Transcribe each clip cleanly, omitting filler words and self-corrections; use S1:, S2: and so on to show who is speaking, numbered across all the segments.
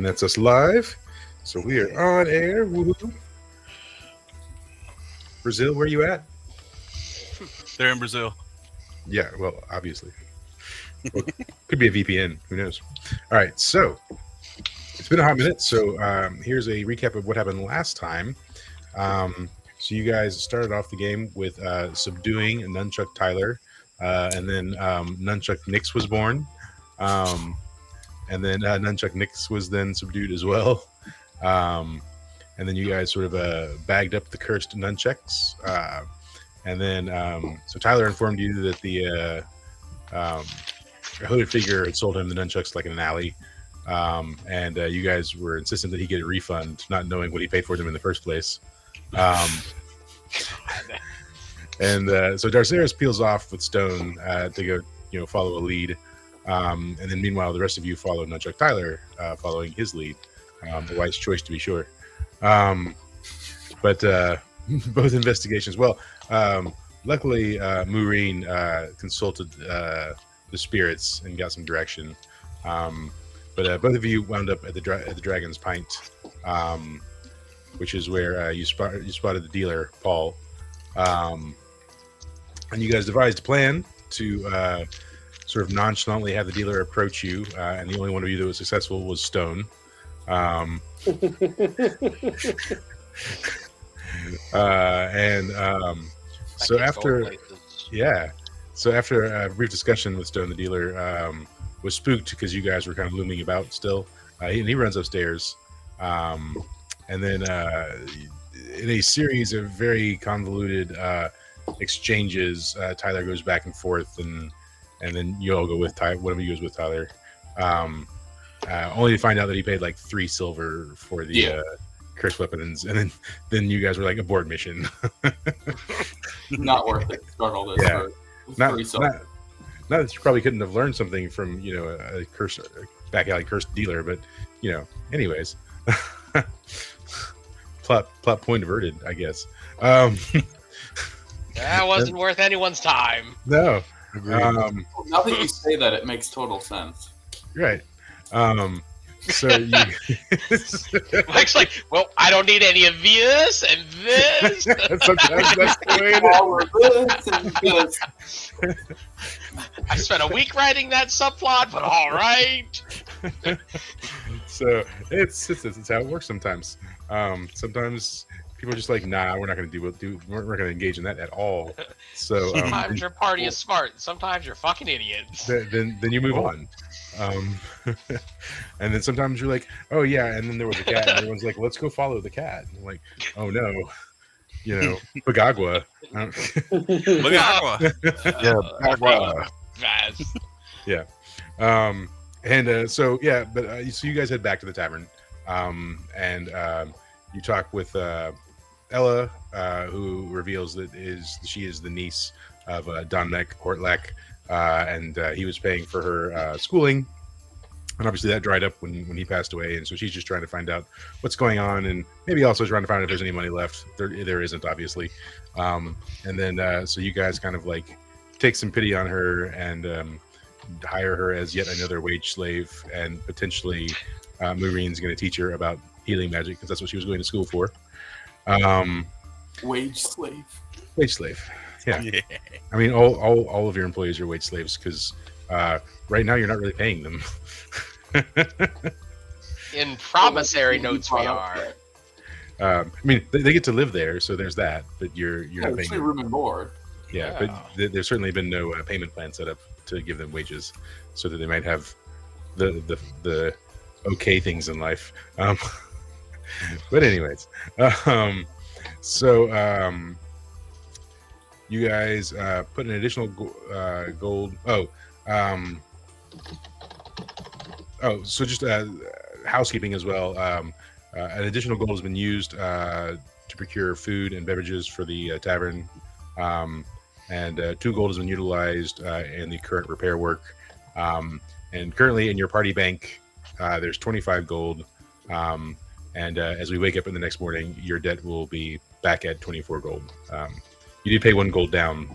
S1: And that's us live. So we are on air. Woo-hoo. Brazil, where you at?
S2: They're in Brazil.
S1: Yeah, well, obviously. Well, could be a VPN. Who knows? All right, so it's been a hot minute. So here's a recap of what happened last time. So you guys started off the game with subduing Nunchuck Tyler, and then Nunchuck Nix was born. And then Nunchuck Nix was then subdued as well. And then you guys sort of bagged up the cursed nunchucks. And then, so Tyler informed you that the hooded figure had sold him the nunchucks like in an alley. And you guys were insistent that he get a refund, not knowing what he paid for them in the first place. And so Darceris peels off with Stone to go, follow a lead. And then meanwhile, the rest of you follow Nunchuck Tyler, following his lead. A wise choice to be sure. But both investigations. Well, luckily, Maureen consulted the spirits and got some direction. But both of you wound up at the Dragon's Pint, which is where you spotted the dealer, Paul. And you guys devised a plan to sort of nonchalantly have the dealer approach you, and the only one of you that was successful was Stone. So after a brief discussion with Stone, the dealer was spooked because you guys were kind of looming about still. He runs upstairs, and then in a series of very convoluted exchanges, Tyler goes back and forth, and then you all go with Tyler. One of you goes with Tyler, only to find out that he paid like 3 silver for the cursed weapons, and then you guys were like, abort mission.
S3: Not worth it. Start all this.
S1: Yeah.
S3: Not
S1: that you probably couldn't have learned something from a back alley cursed dealer, but anyways, plot point averted, I guess.
S4: That wasn't worth anyone's time.
S1: No.
S3: now that you say that, it makes total sense.
S1: Right. So you
S4: Mike's like, well, I don't need any of this and this.
S1: sometimes that's the way it is.
S3: All of this and this.
S4: I spent a week writing that subplot, but all right.
S1: So it's how it works sometimes. Sometimes people are just like, nah, we're not going to we're not going to engage in that at all. So
S4: sometimes your party is smart. Sometimes you're fucking idiots.
S1: Then you move on. And then sometimes you're like, oh yeah, and then there was a cat, and everyone's like, let's go follow the cat. And I'm like, oh no, Bagagua.
S2: Bagagua.
S1: Bagagua.
S4: Vaz.
S1: Yeah. So you guys head back to the tavern, and you talk with Ella, who reveals that she is the niece of Domnek Hortlek, and he was paying for her schooling, and obviously that dried up when he passed away, and so she's just trying to find out what's going on, and maybe also trying to find out if there's any money left. There isn't, obviously. And then so you guys kind of like take some pity on her and hire her as yet another wage slave, and potentially Maureen's going to teach her about healing magic, because that's what she was going to school for.
S3: Wage slave.
S1: Yeah. I mean, all of your employees are wage slaves, because right now you're not really paying them.
S4: In promissory notes, we are.
S1: I mean, they get to live there, so there's that. But you're not paying them.
S3: Room and board.
S1: Yeah, but there's certainly been no payment plan set up to give them wages, so that they might have the okay things in life. But anyways, so you guys put an additional gold. So just housekeeping as well. An additional gold has been used to procure food and beverages for the tavern, and 2 gold has been utilized in the current repair work. And currently in your party bank, there's 25 gold. And as we wake up in the next morning, your debt will be back at 24 gold. You did pay 1 gold down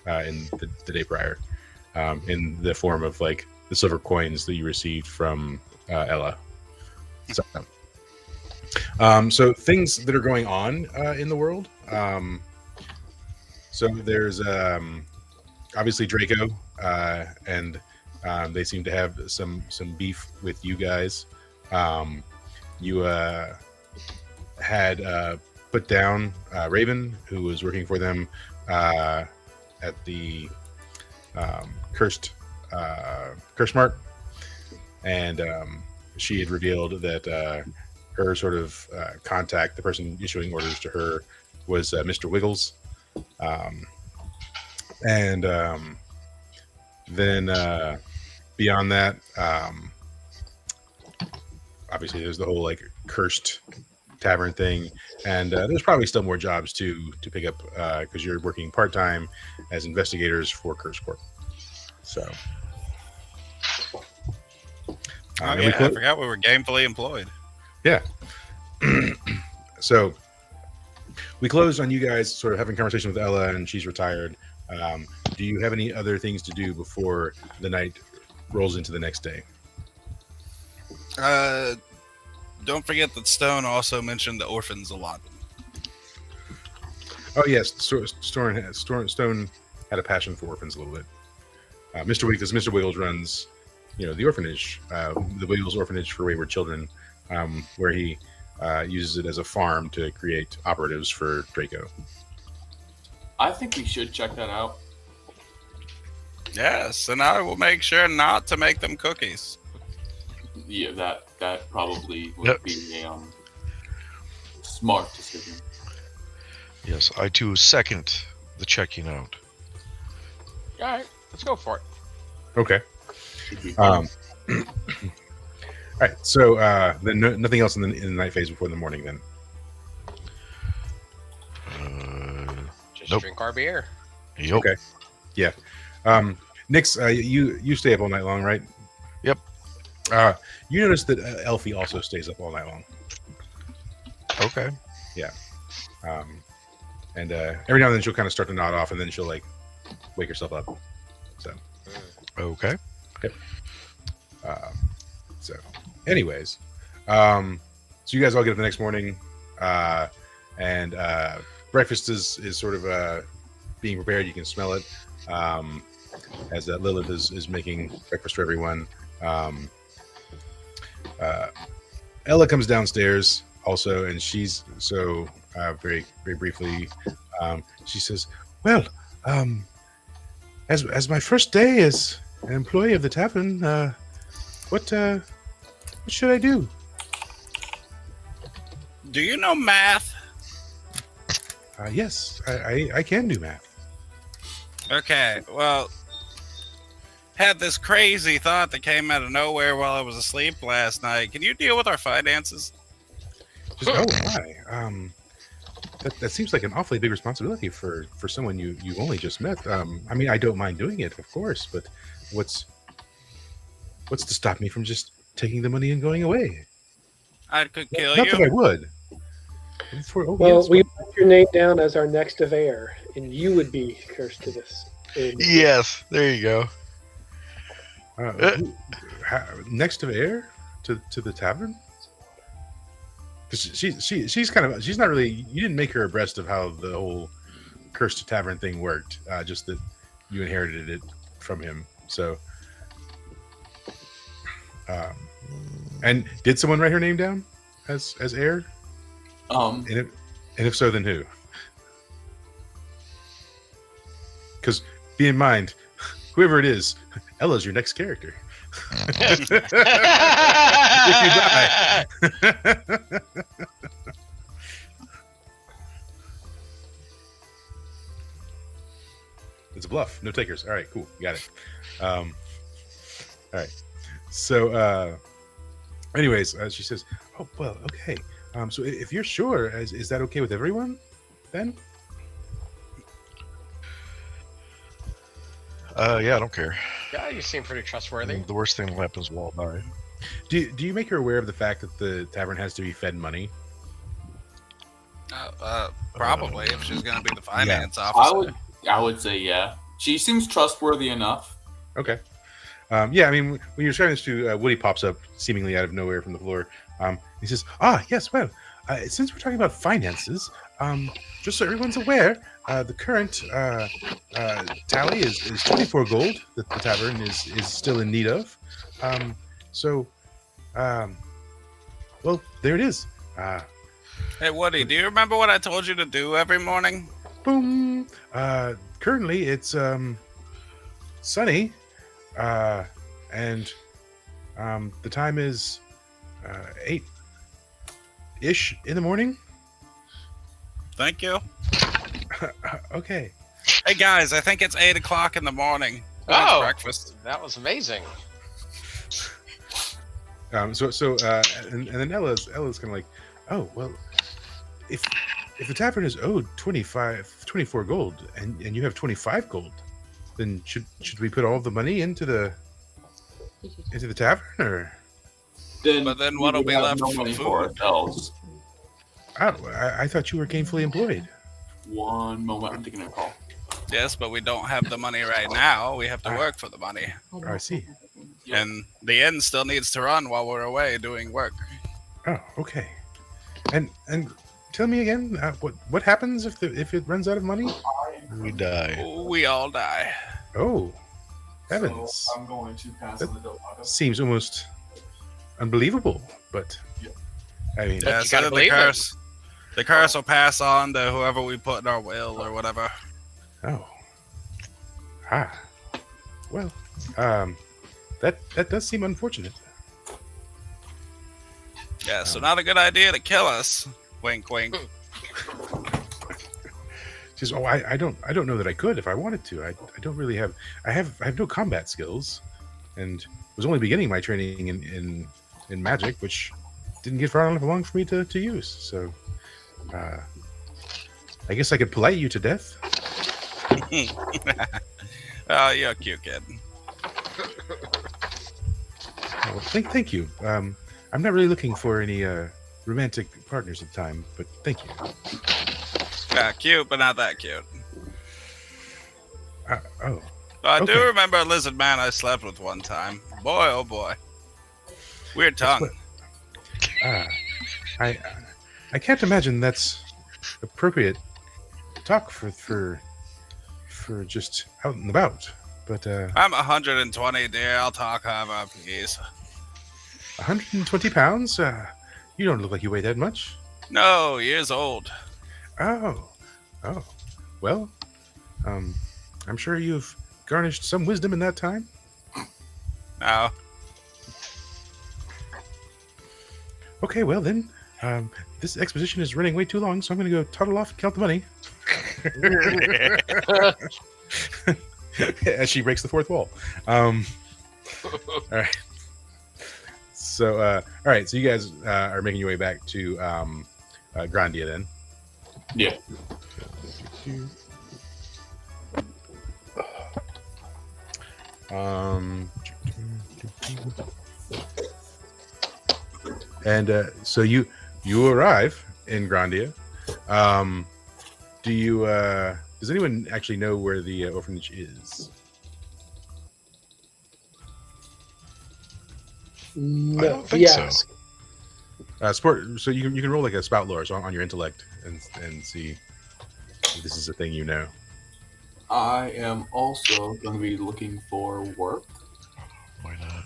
S1: in the day prior, in the form of like the silver coins that you received from Ella. So, so things that are going on in the world. So there's obviously Draco, and they seem to have some beef with you guys. You had put down Raven, who was working for them at the Cursed Mart, and she had revealed that her sort of contact, the person issuing orders to her, was Mr. Wiggles. And then beyond that, obviously there's the whole like Cursed Tavern thing, and there's probably still more jobs to pick up because you're working part-time as investigators for Curse Corp. So
S2: I forgot we were gainfully employed.
S1: Yeah. So we closed on you guys sort of having a conversation with Ella, and she's retired. Do you have any other things to do before the night rolls into the next day?
S2: Don't forget that Stone also mentioned the orphans a lot.
S1: Oh yes, Stone had a passion for orphans a little bit. Mr. Wiggles runs, the orphanage, the Wiggles Orphanage for Wayward Children, where he uses it as a farm to create operatives for Draco.
S3: I think we should check that out.
S2: Yes, and I will make sure not to make them cookies.
S3: Yeah, that probably would be a smart decision.
S5: Yes, I too second the checking out.
S4: All right, let's go for it.
S1: Okay.
S3: Should be
S1: All
S3: fun.
S1: right. So then nothing else in the night phase before the morning then.
S4: Just
S5: Nope.
S4: drink our beer.
S5: Yep.
S1: Okay. Yeah. Nix, you stay up all night long, right?
S5: Yep.
S1: You notice that Elfie also stays up all night long.
S5: Okay.
S1: And every now and then she'll kind of start to nod off, and then she'll like wake herself up. So,
S5: Okay.
S1: so anyways, so you guys all get up the next morning, and breakfast is sort of being prepared. You can smell it as Lilith is making breakfast for everyone. Ella comes downstairs also, and she's so very very briefly. She says, "Well, as my first day as an employee of the tavern, what should I do?"
S2: Do you know math?
S1: Yes, I can do math.
S2: Okay, well, had this crazy thought that came out of nowhere while I was asleep last night. Can you deal with our finances?
S1: Just, oh my, that seems like an awfully big responsibility for someone you've only just met. I mean, I don't mind doing it, of course, but what's to stop me from just taking the money and going away?
S2: I could kill
S1: Not
S2: you.
S1: that I would.
S6: We put your name down as our next of heir, and you would be cursed to this.
S5: Yes. There you go.
S1: Next of heir to the tavern, because she's kind of, she's not really, you didn't make her abreast of how the whole cursed tavern thing worked, just that you inherited it from him. So and did someone write her name down as heir, and if so, then who? Because be in mind, whoever it is, Ella's your next character. If you die. It's a bluff. No takers. All right, cool. Got it. All right. So, anyways, she says, "Oh, well, okay. So if you're sure, is that okay with everyone then?"
S5: Yeah, I don't care.
S4: Yeah, you seem pretty trustworthy.
S5: The worst thing that happens will all die.
S1: Do you make her aware of the fact that the tavern has to be fed money?
S2: Probably, if she's going to be the finance officer.
S3: I would say yeah. She seems trustworthy enough.
S1: Okay. Yeah, I mean, when you're describing this to Woody, pops up seemingly out of nowhere from the floor. He says, yes, well, since we're talking about finances, just so everyone's aware, the current tally is 24 gold that the tavern is still in need of. So, well, there it is.
S2: Hey, Woody, do you remember what I told you to do every morning?
S1: Boom. Currently, it's sunny, and the time is 8-ish in the morning.
S2: Thank you.
S1: Okay.
S2: Hey, guys, I think it's 8 o'clock in the morning.
S4: Oh,
S2: Breakfast.
S4: that was amazing.
S1: And then Ella's kind of like, oh well, if the tavern is owed 24 gold, and you have 25 gold, then should we put all the money into the tavern, or?
S2: But then
S3: we
S2: what'll
S3: would
S2: be
S3: have
S2: left
S3: no
S2: for
S3: money
S2: food?
S3: for ourselves.
S1: Oh, I thought you were gainfully employed.
S3: One moment, I'm taking a call.
S2: Yes, but we don't have the money right now. We have to work for the money.
S1: I see.
S2: And the inn still needs to run while we're away doing work.
S1: Oh, okay. And tell me again, what happens if it runs out of money?
S5: We die.
S2: We all die.
S1: Oh, heavens!
S3: So I'm going to pass on the dope.
S1: Seems almost unbelievable, but I mean,
S2: Yeah,
S4: you
S2: so
S4: gotta
S2: then
S4: believe it.
S2: the curse will pass on to whoever we put in our will or whatever.
S1: oh, well, that does seem unfortunate.
S2: Yeah, so not a good idea to kill us. Wink, wink.
S1: She says, "Oh, I don't know that I could if I wanted to. I don't really have. I have no combat skills, and was only beginning my training in magic, which didn't get far enough along for me to use. So, I guess I could polite you to death."
S2: Oh, you're a cute kid.
S1: Oh, well, thank you. I'm not really looking for any romantic partners at the time, but thank you.
S2: Yeah, cute, but not that cute.
S1: Oh,
S2: I do
S1: Okay.
S2: remember a lizard man I slept with one time. Boy, oh boy. Weird tongue.
S1: I can't imagine that's appropriate talk for just out and about. But
S2: I'm 120, dear. I'll talk however I please.
S1: 120 pounds? You don't look like you weigh that much.
S2: No, years old.
S1: Oh. Well, I'm sure you've garnished some wisdom in that time.
S2: No.
S1: Okay, well then, this exposition is running way too long, so I'm going to go toddle off and count the money. As she breaks the fourth wall. All right. So, all right. So you guys are making your way back to Grandia then.
S3: Yeah.
S1: And so you arrive in Grandia. Do you? Does anyone actually know where the orphanage is?
S6: No.
S5: don't think
S6: Yes.
S1: Sport. So you can roll like a spout lore on your intellect and see if this is a thing you know.
S3: I am also going to be looking for work.
S5: Why not?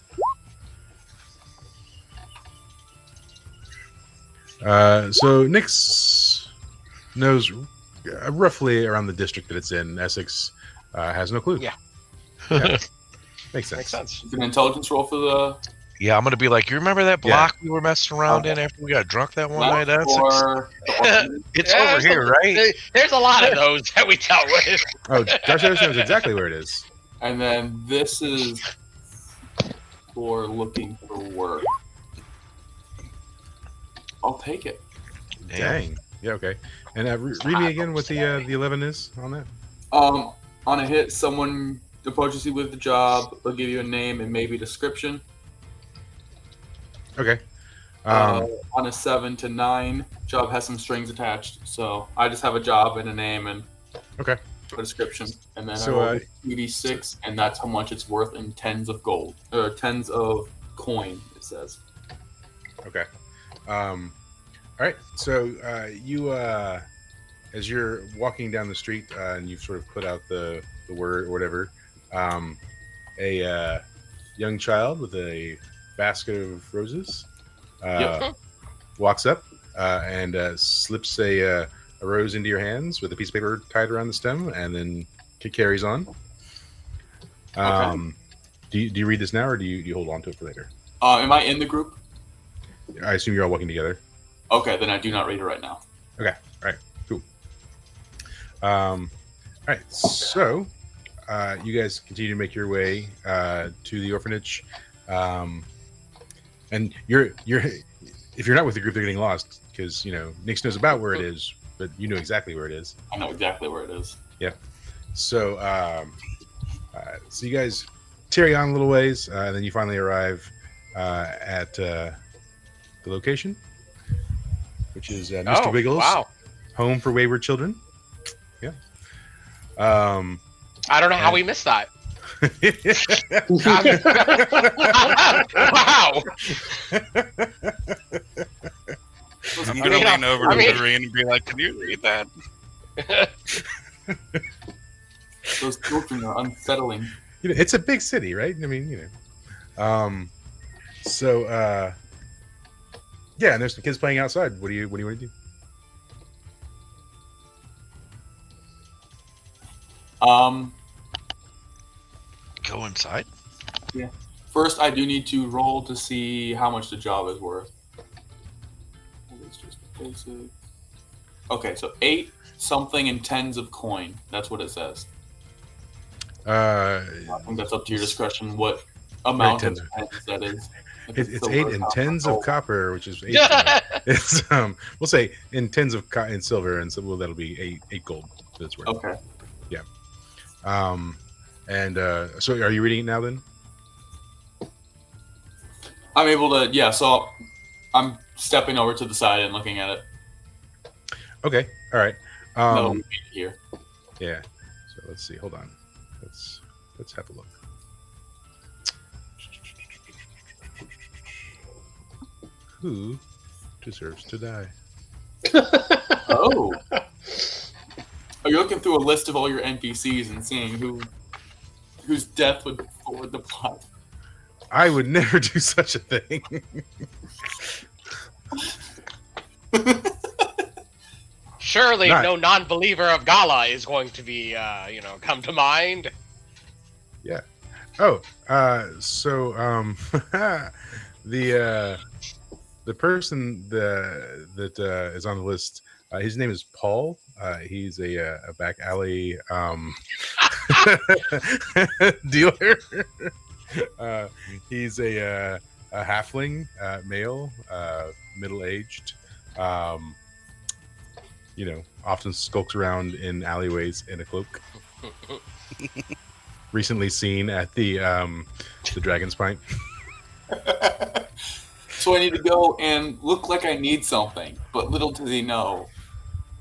S1: So Nyx knows roughly around the district that it's in. Essex has no clue.
S4: Yeah.
S1: Makes sense.
S4: Makes sense.
S3: It's an intelligence roll for the
S5: Yeah, I'm gonna be like, you remember that block we were messing around in after we got drunk that one night?
S3: left
S5: That's
S3: for the orphanage.
S5: it's
S4: Yeah,
S5: over here, right?
S4: There's a lot of those that we dealt with.
S1: Oh, Darcy knows exactly where it is.
S3: And then this is for looking for work. I'll take it.
S5: Damn.
S1: Dang. Yeah. Okay. And read me again what the 11 is on that.
S3: On a hit, someone approaches you with the job. They'll give you a name and maybe description.
S1: Okay.
S3: On a 7 to 9, job has some strings attached. So I just have a job and a name and.
S1: Okay.
S3: a description, and then
S1: So,
S3: I roll 2d6, and that's how much it's worth in tens of gold, or tens of coin. It says.
S1: Okay. All right. So you, as you're walking down the street, and you've sort of put out the word or whatever, a young child with a basket of roses walks up and slips a rose into your hands with a piece of paper tied around the stem, and then carries on. Do you read this now, or do you hold on to it for later?
S3: Am I in the group?
S1: I assume you're all walking together.
S3: Okay, then I do not read it right now.
S1: Okay. All right. Cool. All right. So, you guys continue to make your way to the orphanage, and you're if you're not with the group, they're getting lost because Nix knows about where it is, but you know exactly where it is.
S3: I know exactly where it is.
S1: Yeah. So, so you guys tarry on a little ways, and then you finally arrive at the location, which is Mr. Wiggles' home for wayward children. Yeah.
S4: I don't know how we missed that. Wow.
S2: I'm gonna lean over to Doreen and be like, "Can you read that?"
S3: Those children are unsettling.
S1: It's a big city, right? I mean, So, yeah, and there's some kids playing outside. What do you want to do?
S5: Go inside.
S3: Yeah. First, I do need to roll to see how much the job is worth. It's just basic. Okay, so 8 something and tens of coin. That's what it says. I think that's up to your discretion. What amount of tens that is?
S1: It's 8 and tens of copper, which is 8. It's we'll say in tens of in silver, and so that'll be 8 gold. That's worth.
S3: Okay.
S1: Yeah. And so are you reading it now then?
S3: I'm able to. Yeah. So I'm stepping over to the side and looking at it.
S1: Okay. All right.
S3: No, here.
S1: Yeah. So let's see. Hold on. Let's have a look. Who deserves to die?
S3: Oh. Are you looking through a list of all your NPCs and seeing whose death would forward the plot?
S1: I would never do such a thing.
S4: Surely no non-believer of Gala is going to be, come to mind.
S1: Yeah. Oh, so the person that is on the list, his name is Paul. He's a back alley dealer. He's a halfling male, middle-aged. Often skulks around in alleyways in a cloak. Recently seen at the Dragon's Pint.
S3: So I need to go and look like I need something, but little does he know,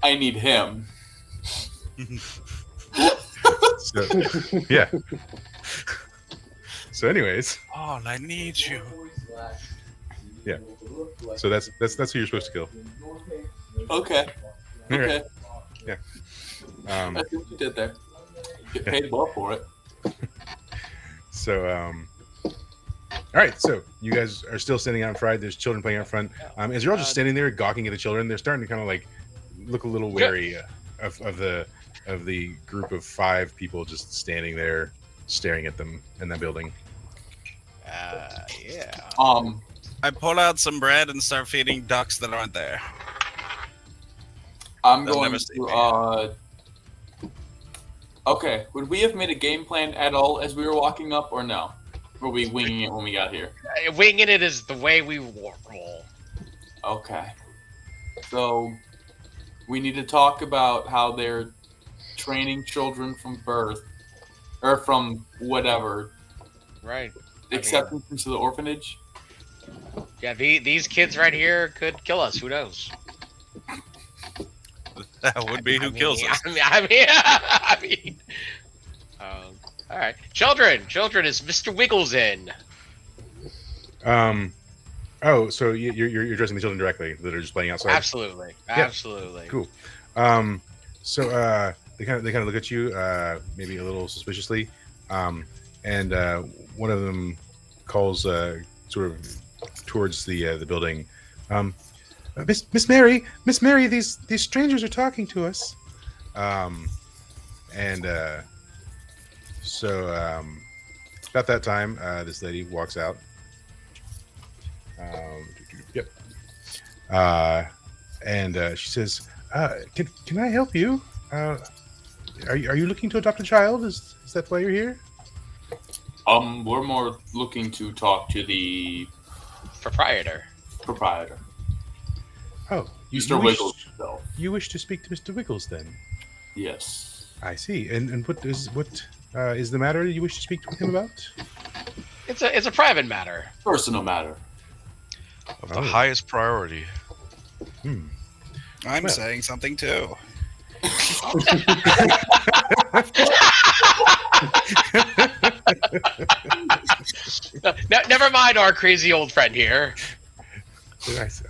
S3: I need him.
S1: So, yeah. So, anyways.
S2: Oh, I need you.
S1: Yeah. So that's who you're supposed to kill.
S3: Okay. Okay.
S1: Right. Yeah.
S3: I see what you did there. Get paid well for it.
S1: So, all right. So you guys are still standing out in front. There's children playing out front. As you're all just standing there gawking at the children, they're starting to kind of like look a little wary of the group of 5 people just standing there staring at them in that building.
S4: Yeah.
S2: I pull out some bread and start feeding ducks that aren't there.
S3: I'm
S2: They'll
S3: going
S2: never see
S3: to. Okay, would we have made a game plan at all as we were walking up, or no? Were we winging it when we got here?
S4: Winging it is the way we roll.
S3: Okay. So, we need to talk about how they're training children from birth, or from whatever.
S4: Right.
S3: Acceptance into the orphanage?
S4: Yeah, these kids right here could kill us. Who knows?
S2: That would be who kills us.
S4: I mean, all right, children, is Mr. Wiggles in?
S1: Oh, so you're addressing the children directly that are just playing outside?
S4: Absolutely.
S1: Cool. So they kind of look at you, maybe a little suspiciously, and one of them calls sort of towards the building. Miss Mary, these strangers are talking to us. So about that time, this lady walks out. Yep. And she says, "Can I help you? Are you looking to adopt a child? Is that why you're here?"
S3: We're more looking to talk to the
S4: proprietor.
S1: Oh,
S3: Mr. Wiggles himself.
S1: You wish to speak to Mr. Wiggles, then?
S3: Yes.
S1: I see. And what is the matter you wish to speak with him about?
S4: It's a private matter.
S3: Personal matter.
S5: Of the highest priority.
S2: I'm saying something too.
S4: Never mind our crazy old friend here.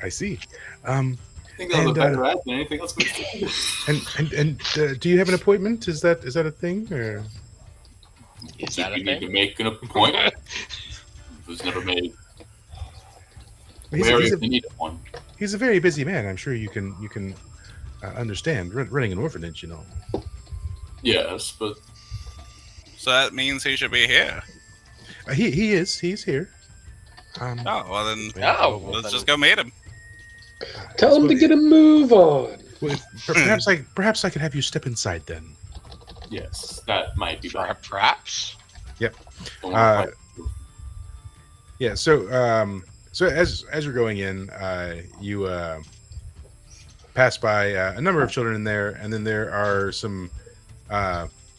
S1: I see.
S3: I think that was a better ad than anything else we did.
S1: And do you have an appointment? Is that a thing? Or?
S4: Is that a
S3: You
S4: thing?
S3: need to make an appointment. It was never made. One.
S1: He's a very busy man. I'm sure you can understand running an orphanage, you know.
S3: Yes, but
S2: So that means he should be here.
S1: He's here.
S2: Oh, well then. Let's
S4: then-
S2: just go meet him.
S6: Tell him to get a move on.
S1: Well, perhaps I could have you step inside then.
S3: yes, that might be better.
S4: Perhaps.
S1: Yeah. So as you're going in, you pass by a number of children in there, and then there are some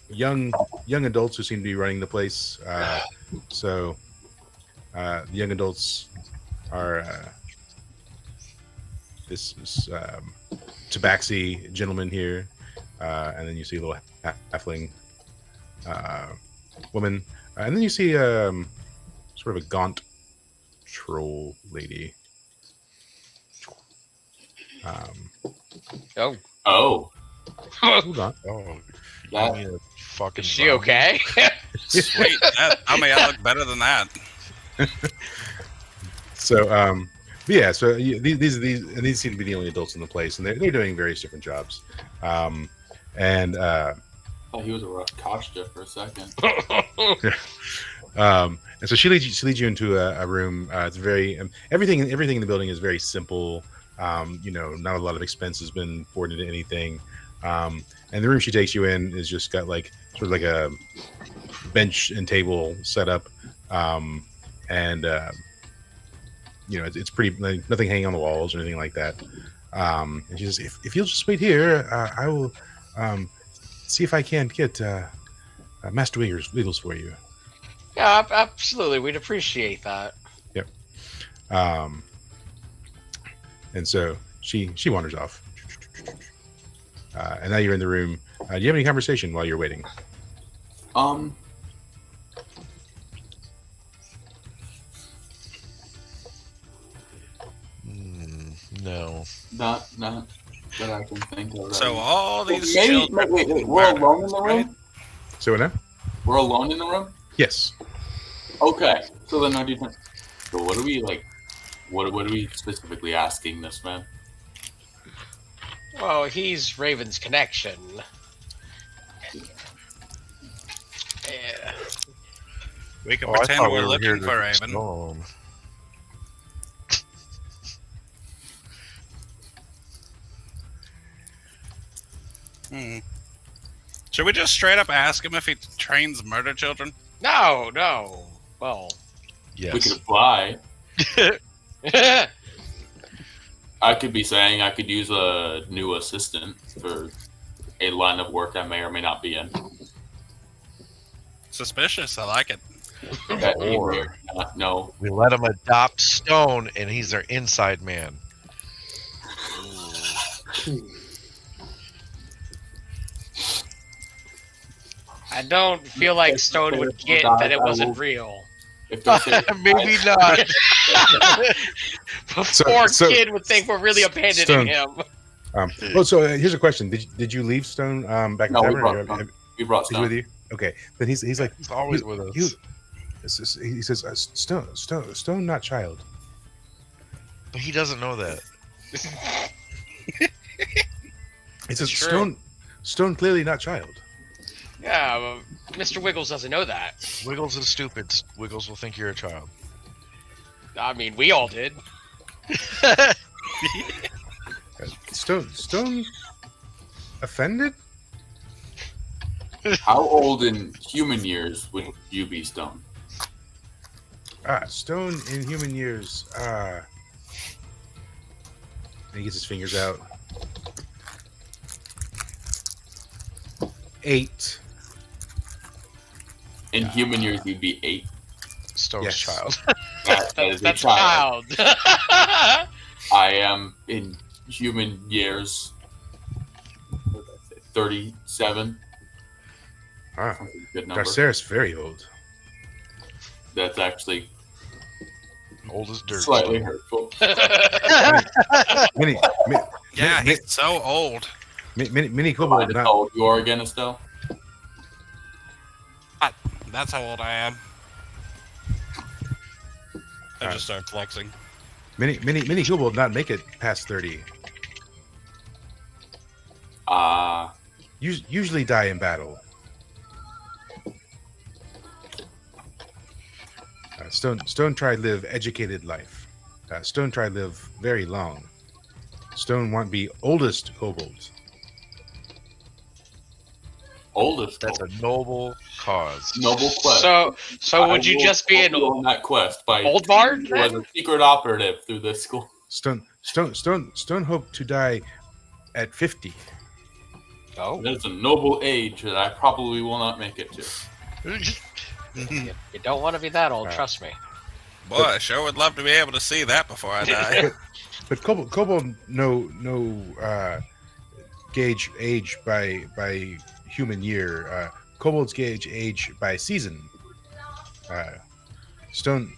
S1: young adults who seem to be running the place. The young adults are this tabaxi gentleman here, and then you see a little halfling woman, and then you see sort of a gaunt troll lady.
S4: Oh.
S1: Hold on.
S5: Oh,
S3: That-
S5: you mean a fucking
S4: Is she
S5: zombie?
S4: okay?
S2: Sweet. Tell me I look better than that.
S1: So, but yeah. So these seem to be the only adults in the place, and they're doing various different jobs. And
S3: I thought he was a Rakashta for a second.
S1: and so she leads you into a room. It's very everything in the building is very simple. Not a lot of expense has been poured into anything. And the room she takes you in is just got like sort of like a bench and table set up. It's pretty, like, nothing hanging on the walls or anything like that. And she says, if you'll just wait here, I will see if I can't get Master Wiggles for you.
S4: Yeah, absolutely. We'd appreciate that.
S1: Yep. And so she wanders off. And now you're in the room. Do you have any conversation while you're waiting?
S5: No.
S3: Not that I can think of.
S2: So all these
S3: Maybe,
S2: children.
S3: wait, we're alone in the room?
S1: So what now?
S3: We're alone in the room?
S1: Yes.
S3: Okay. So then I do think. So what are we like? What are we specifically asking this man?
S4: Well, he's Raven's connection. Yeah.
S2: We can
S5: Oh, I
S2: pretend
S5: thought
S2: we're
S5: we were here
S2: looking
S5: to
S2: for Raven.
S5: stone.
S2: Should we just straight up ask him if he trains murder children?
S4: No. Well.
S5: Yes.
S3: We could apply. I could be saying I could use a new assistant for a line of work I may or may not be in.
S2: Suspicious. I like it.
S3: That you
S5: Or-
S3: may or may not know.
S5: We let him adopt Stone, and he's their inside man.
S4: I don't feel like Stone would get that it wasn't real.
S3: If Darth Vader
S5: Maybe not.
S4: Before
S1: So-
S4: Kid would think we're really abandoning
S1: Stone.
S4: him.
S1: Well, so here's a question: Did you leave Stone back in
S3: No, we
S1: Tavern?
S3: brought
S1: Or-
S3: Stone. We brought
S1: Is he
S3: Stone.
S1: with you? Okay, then he's like
S5: He's always with us.
S1: he says Stone not child.
S5: But he doesn't know that.
S1: He says
S4: True.
S1: Stone clearly not child.
S4: Yeah, well, Mr. Wiggles doesn't know that.
S5: Wiggles is stupid. Wiggles will think you're a child.
S4: I mean, we all did.
S1: Stone offended?
S3: How old in human years would you be, Stone?
S1: Stone in human years. And he gets his fingers out. 8.
S3: In human years, you'd be 8.
S5: Stone's
S1: Yes.
S5: child.
S3: That is a
S4: That's
S3: child.
S4: child.
S3: I am in human years. What did I say? 37.
S1: Ah,
S3: Good number.
S1: Darceris very old.
S3: That's actually
S5: Old as dirt.
S3: slightly hurtful.
S1: Mini,
S2: Yeah,
S1: Mi-
S2: he's so old.
S1: mini
S3: How
S1: kobold not.
S3: old you are again, Estelle?
S2: That's how old I am. I just started flexing.
S1: Mini kobold not make it past 30. Usually die in battle. Stone try live educated life. Stone try live very long. Stone want be oldest kobold.
S3: Oldest.
S5: That's a noble cause.
S3: noble quest.
S4: So would you just be an
S3: on that quest by
S4: old bard?
S3: was a secret operative through this school?
S1: Stone hope to die at 50.
S4: Oh,
S3: That's a noble age that I probably will not make it to.
S4: you don't want to be that old. Trust me.
S2: Boy, I sure would love to be able to see that before I die.
S1: But kobold no gauge age by human year. Kobolds gauge age by season. Stone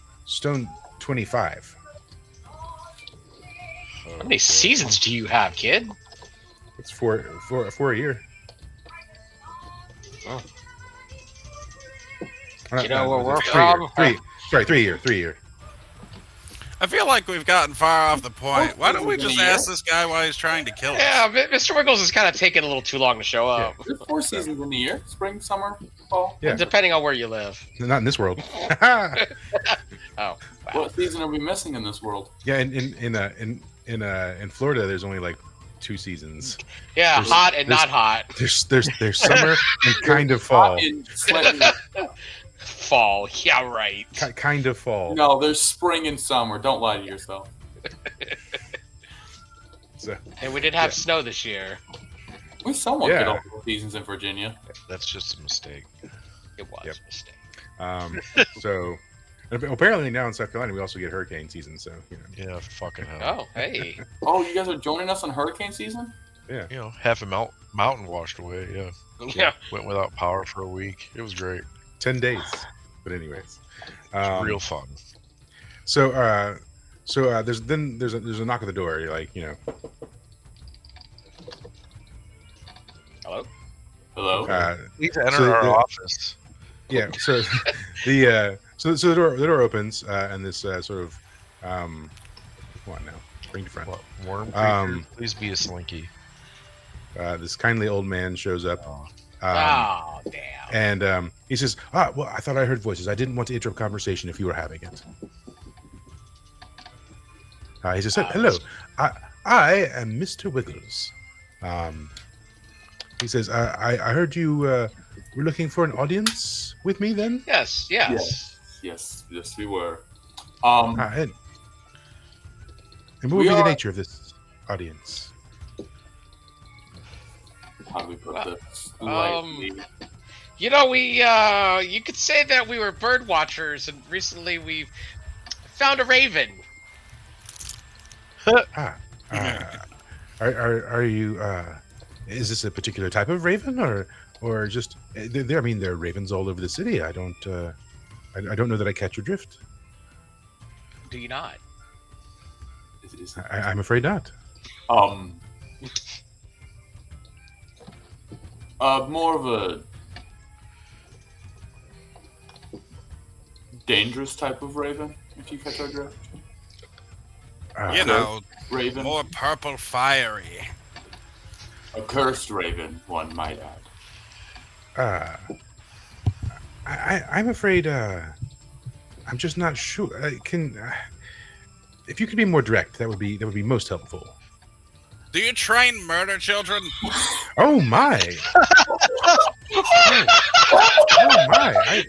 S1: 25.
S4: How many seasons do you have, kid?
S1: It's four a year.
S4: Oh.
S1: You
S4: know where we're from?
S1: 3 year.
S2: I feel like we've gotten far off the point. Why don't we just ask this guy why he's trying to kill us?
S4: Yeah, Mr. Wiggles is kind of taking a little too long to show up.
S3: There's 4 seasons in the year: spring, summer, fall.
S1: Yeah.
S4: Depending on where you live.
S1: Not in this world.
S4: Oh, wow.
S3: What season are we missing in this world?
S1: Yeah, in Florida, there's only like 2 seasons.
S4: Yeah,
S1: There's-
S4: hot and
S1: there's-
S4: not hot.
S1: There's summer and kind of fall.
S3: In slightly-
S4: Fall. Yeah, right.
S1: Kind of fall.
S3: no, there's spring and summer. Don't lie to yourself.
S1: So,
S4: And we did have snow this year.
S3: We somewhat
S1: Yeah.
S3: get all the seasons in Virginia.
S5: That's just a mistake.
S4: It was
S1: Yep.
S4: a mistake.
S1: so apparently now in South Carolina we also get hurricane season. So
S5: Yeah, fucking hell.
S4: Oh, hey.
S3: Oh, you guys are joining us on hurricane season?
S5: You know, half a mountain washed away. Yeah,
S4: Yeah.
S5: went without power for a week. It was great.
S1: 10 days. But anyways,
S5: It's real fun.
S1: So there's a knock at the door. You're like,
S4: Hello?
S3: Hello?
S5: Please enter
S1: so
S5: our
S1: the-
S5: office.
S1: yeah. So the door opens and this sort of come on now, bring to front.
S5: What, worm creature? Please be a slinky.
S1: This kindly old man shows up.
S4: Oh, damn.
S1: And he says, well, I thought I heard voices. I didn't want to interrupt conversation if you were having it. He says, hello, I am Mr. Wiggles. He says, I heard you were looking for an audience with me then?
S4: Yes.
S3: Yes, we were.
S1: And what would be the nature of this audience?
S3: How do we put this?
S4: You know, you could say that we were bird watchers, and recently we found a raven.
S1: Are you? Is this a particular type of raven, or or just I mean, there are ravens all over the city. I don't know that I catch your drift.
S4: Do you not?
S1: I'm afraid not.
S3: More of a dangerous type of raven, if you catch our drift.
S2: You know,
S3: Raven.
S2: more purple fiery.
S3: A cursed raven, one might add.
S1: I'm afraid. I'm just not sure. If you could be more direct, that would be most helpful.
S2: Do you train murder children?
S1: Oh my! Oh my!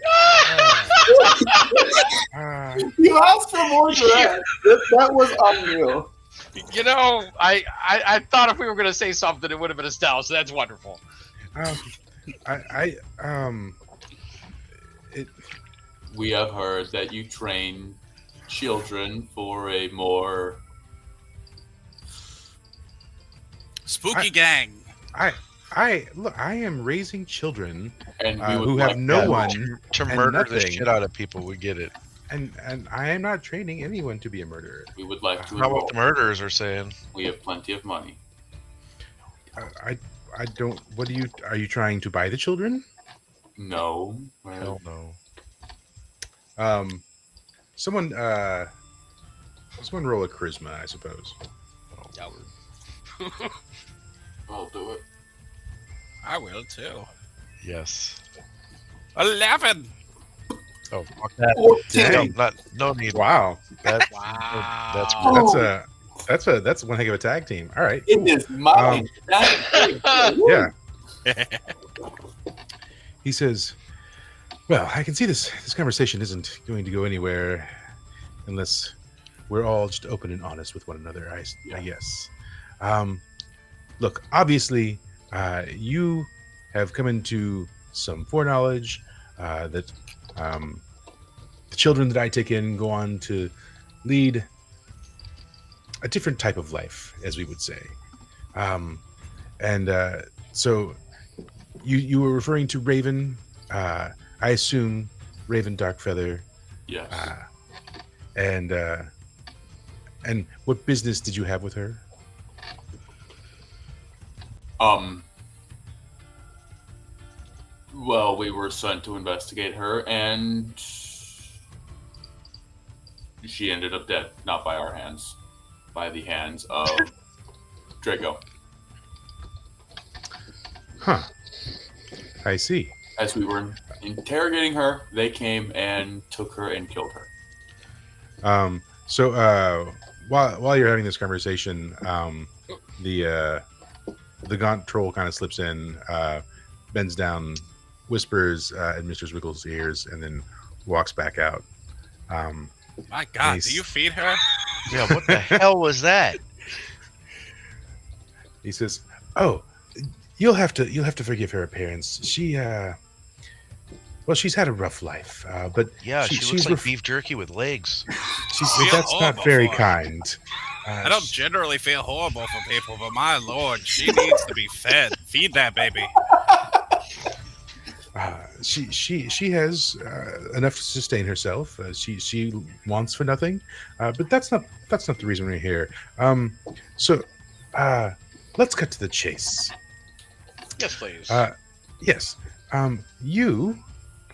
S3: You asked for more direct. That was unreal.
S4: You know, I thought if we were going to say something, it would have been Estelle. So that's wonderful.
S3: We have heard that you train children for a more
S2: spooky gang.
S1: Look. I am raising children
S3: and
S1: who have no one
S5: to
S1: and
S5: murder
S1: nothing.
S5: the shit out of people. We get it.
S1: And I am not training anyone to be a murderer.
S3: We would like to.
S5: Not what the murderers are saying.
S3: We have plenty of money.
S1: I don't. What are you trying to buy the children?
S3: No.
S5: Hell no.
S1: Someone roll a charisma, I suppose.
S3: I'll do it.
S2: I will too.
S5: Yes.
S2: 11.
S5: Oh, fuck that.
S1: Dang.
S5: No need.
S1: Wow.
S5: That's
S4: Wow.
S1: That's one heck of a tag team. All right.
S3: It is mine.
S1: Yeah. He says, "Well, I can see this conversation isn't going to go anywhere unless we're all just open and honest with one another. I guess. Look, obviously, you have come into some foreknowledge that the children that I take in go on to lead a different type of life, as we would say. So you were referring to Raven. I assume Raven Darkfeather.
S3: Yes.
S1: And what business did you have with her?
S3: Well, we were sent to investigate her, and she ended up dead. Not by our hands, by the hands of Draco.
S1: Huh. I see.
S3: As we were interrogating her, they came and took her and killed her.
S1: So while you're having this conversation, the gaunt troll kind of slips in, bends down, whispers in Mr. Zwiggle's ears, and then walks back out.
S2: My God, do you feed her?
S5: Yeah, what the hell was that?
S1: He says, "Oh, you'll have to forgive her appearance. She's had a rough life, but
S5: Yeah, she looks like beef jerky with legs.
S1: That's not very kind."
S2: I don't generally feel horrible for people, but my lord, she needs to be fed. Feed that baby.
S1: She has enough to sustain herself. She wants for nothing, but that's not the reason we're here. So let's cut to the chase.
S4: Yes, please.
S1: Yes. You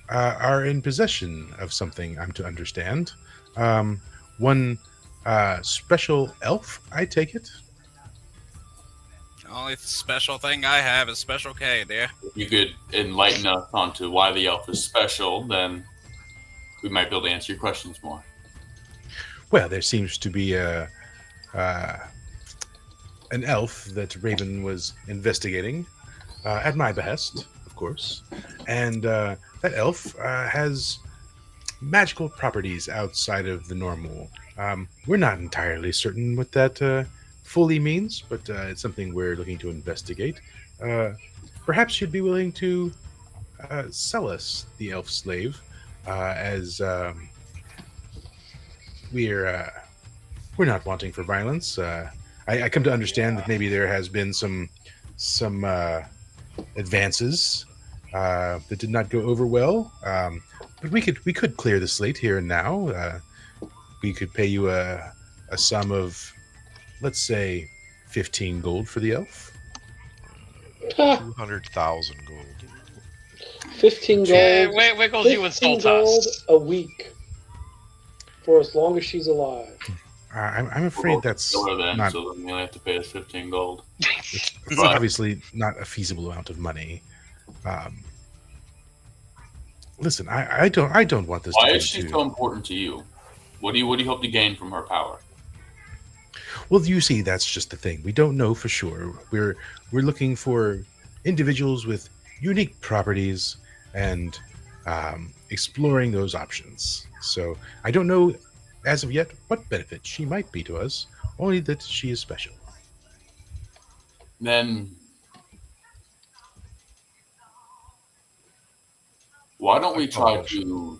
S1: are in possession of something, I'm to understand. One special elf, I take it?
S2: The only special thing I have is Special K, dear.
S3: If you could enlighten us onto why the elf is special, then we might be able to answer your questions more.
S1: Well, there seems to be an elf that Raven was investigating at my behest, of course. And that elf has magical properties outside of the normal. We're not entirely certain what that fully means, but it's something we're looking to investigate. Perhaps you'd be willing to sell us the elf slave, as we're not wanting for violence. I come to understand that maybe there has been some advances that did not go over well. But we could clear the slate here and now. We could pay you a sum of, let's say, 15 gold for the elf.
S5: 200,000 gold.
S6: 15
S4: Yeah,
S6: gold.
S4: Wiggles, you
S6: 15
S4: insult
S6: gold
S4: us.
S6: a week for as long as she's alive.
S1: I'm afraid that's
S3: then,
S1: not.
S3: so then you only have to pay us 15 gold.
S1: It's
S3: Right.
S1: obviously not a feasible amount of money. Listen, I don't want this.
S3: Why
S1: to
S3: is she
S1: come to-
S3: so important to you? What do you hope to gain from her power?
S1: Well, you see, that's just the thing. We don't know for sure. We're looking for individuals with unique properties and exploring those options. So I don't know as of yet what benefit she might be to us. Only that she is special.
S3: Then why don't we try to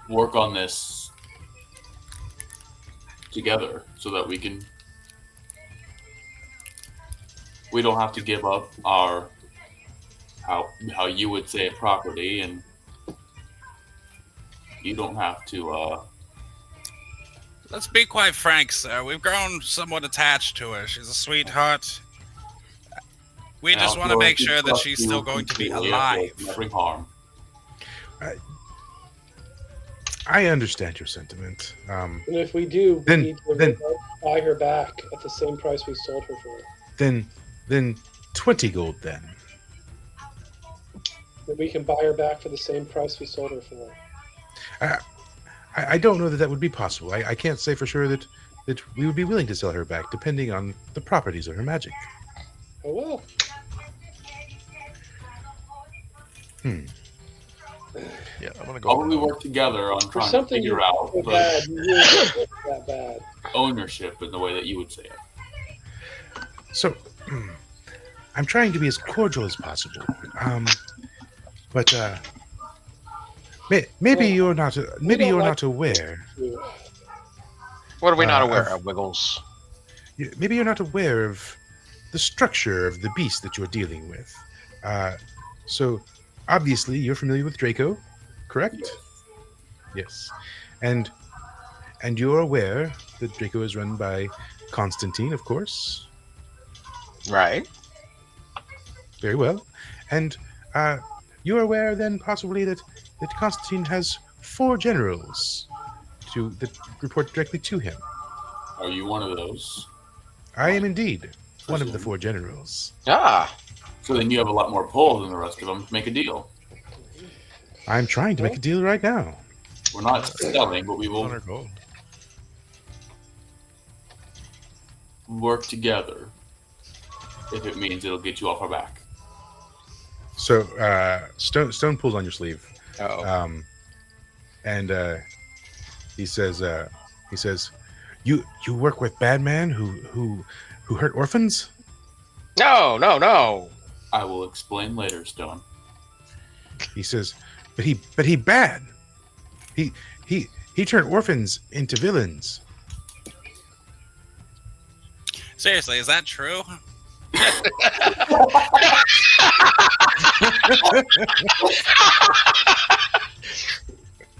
S3: work on this together so that we don't have to give up our how you would say it, property, and you don't have to
S2: Let's be quite frank, sir. We've grown somewhat attached to her. She's a sweetheart. We just want to make sure that she's still going to be alive.
S3: Bring harm.
S1: I understand your sentiment.
S6: And if we do, we need to buy her back at the same price we sold her for.
S1: Then 20 gold then.
S6: That we can buy her back for the same price we sold her for.
S1: I don't know that would be possible. I can't say for sure that we would be willing to sell her back, depending on the properties of her magic.
S6: Oh well.
S5: Yeah, I'm gonna go.
S3: How about we work together on trying to
S6: something
S3: figure out
S6: so bad, you really don't look that bad.
S3: ownership in the way that you would say it.
S1: So, I'm trying to be as cordial as possible. But maybe you're not. Maybe you're not aware.
S4: What are we not aware of, Wiggles?
S1: Maybe you're not aware of the structure of the beast that you're dealing with. So, obviously, you're familiar with Draco, correct? Yes. And you're aware that Draco is run by Constantine, of course.
S4: Right.
S1: Very well. And you're aware then possibly that Constantine has 4 generals that report directly to him.
S3: Are you one of those?
S1: I am indeed one of the 4 generals.
S4: Ah.
S3: So then you have a lot more pull than the rest of them to make a deal.
S1: I'm trying to make a deal right now.
S3: We're not selling, but we will
S5: 100 gold.
S3: work together if it means it'll get you off our back.
S1: So Stone pulls on your sleeve.
S4: Uh-oh.
S1: And he says, you work with Badman who hurt orphans?
S4: No.
S3: I will explain later, Stone.
S1: He says, but he bad. He turned orphans into villains.
S2: Seriously, is that true?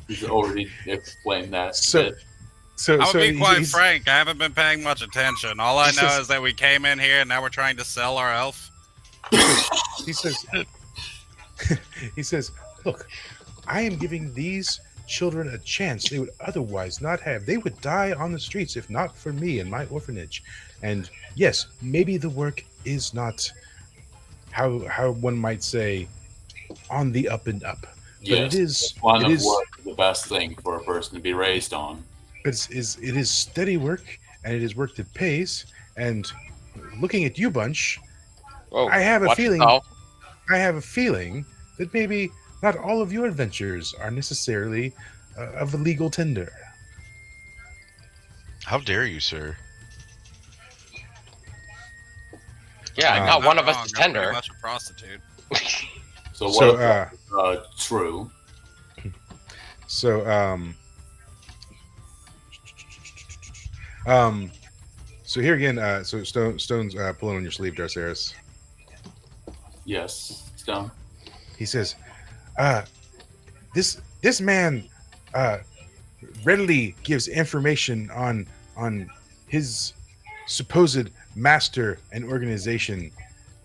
S3: He's already explained that.
S1: So
S2: I'll be quite frank. I haven't been paying much attention. All I know is that we came in here and now we're trying to sell our elf.
S1: He says, look, I am giving these children a chance they would otherwise not have. They would die on the streets if not for me and my orphanage. And yes, maybe the work is not how one might say on the up and up.
S3: Yes,
S1: but it is
S3: work is the best thing for a person to be raised on.
S1: But it is steady work, and it is work that pays. And looking at you, Bunch, I have a feeling that maybe not all of your adventures are necessarily of a legal tender.
S5: How dare you, sir?
S4: Yeah, not one of us is tender.
S2: Pretty much a prostitute.
S3: True.
S1: So here again, so Stone's pulling on your sleeve, Darceris.
S3: Yes, Stone.
S1: he says, this man readily gives information on his supposed master and organization.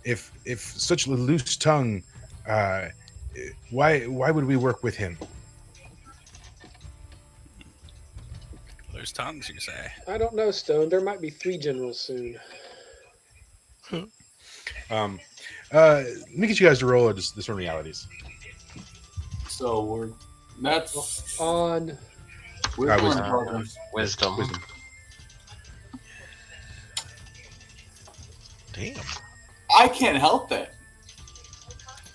S1: If such a loose tongue, why would we work with him?
S2: Loose tongues, you say?
S6: I don't know, Stone. There might be 3 generals soon.
S1: Let me get you guys to roll just some realities.
S3: So that's
S6: On
S3: wisdom.
S7: Wisdom.
S5: Damn.
S3: I can't help that.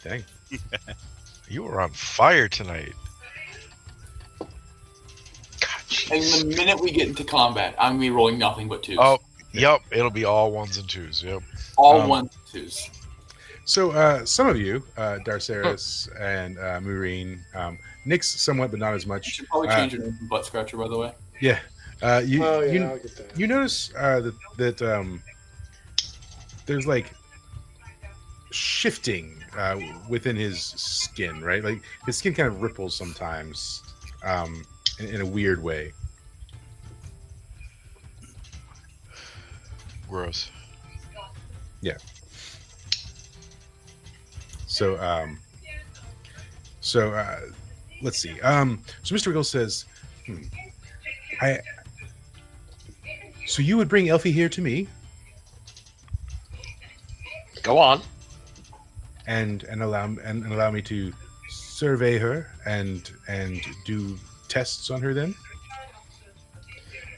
S1: Dang.
S5: You were on fire tonight. God,
S3: And the minute we get into combat, I'm gonna be rolling nothing but 2s.
S5: Oh, yep. It'll be all 1s and 2s. Yep.
S3: All 1s and 2s.
S1: So some of you, Darceris and Murine, Nyx somewhat, but not as
S3: You
S1: much.
S3: should probably change your name from Butt Scratcher, by the way.
S1: Yeah.
S6: I'll get that.
S1: You notice that there's like shifting within his skin, right? Like his skin kind of ripples sometimes in a weird way.
S5: Gross.
S1: Yeah. So let's see. So Mr. Wiggles says, so you would bring Elfie here to me
S7: Go on.
S1: and allow me to survey her and do tests on her then?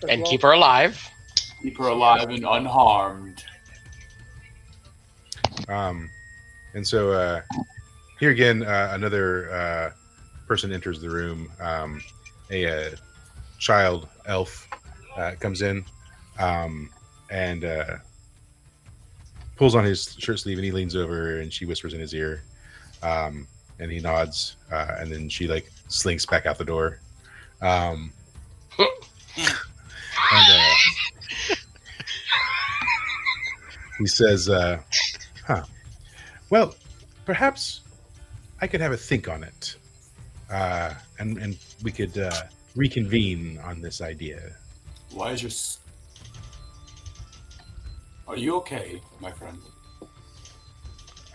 S7: And keep her alive.
S3: Keep her alive and unharmed.
S1: And so here again, another person enters the room. A child elf comes in and pulls on his shirt sleeve, and he leans over and she whispers in his ear, and he nods, and then she like slinks back out the door. And he says, well, perhaps I could have a think on it, and we could reconvene on this idea.
S3: Why is your... Are you okay, my friend?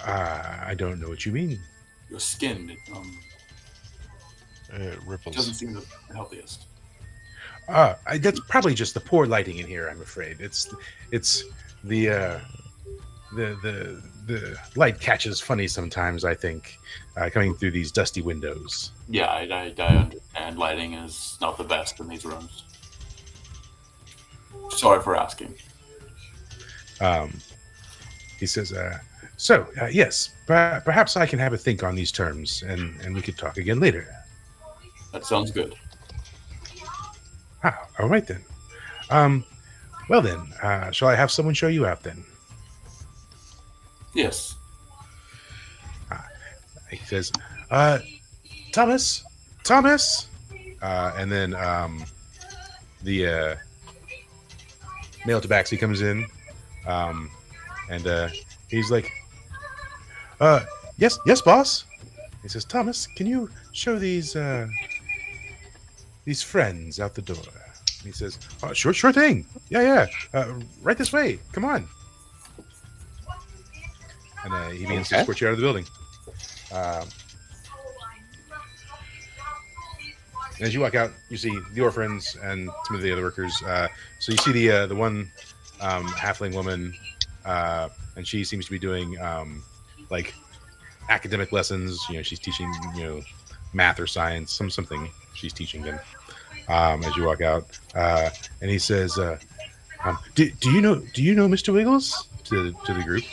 S1: I don't know what you mean.
S3: Your skin
S5: It ripples.
S3: doesn't seem the healthiest.
S1: That's probably just the poor lighting in here, I'm afraid. It's the light catches funny sometimes, I think, coming through these dusty windows.
S3: Yeah, I understand. Lighting is not the best in these rooms. Sorry for asking.
S1: He says, yes, perhaps I can have a think on these terms, and we could talk again later.
S3: That sounds good.
S1: All right then. Well then, shall I have someone show you out then?
S3: Yes.
S1: He says, Thomas, and then the male tabaxi comes in, and he's like, yes, boss. He says, Thomas, can you show these friends out the door? He says, oh, sure thing. Yeah. Right this way. Come on. And he begins to escort you out of the building. And as you walk out, you see the orphans and some of the other workers. So you see the one halfling woman, and she seems to be doing like academic lessons. She's teaching math or science, something she's teaching them. As you walk out, and he says, "Do you know Mr. Wiggles?" to the group.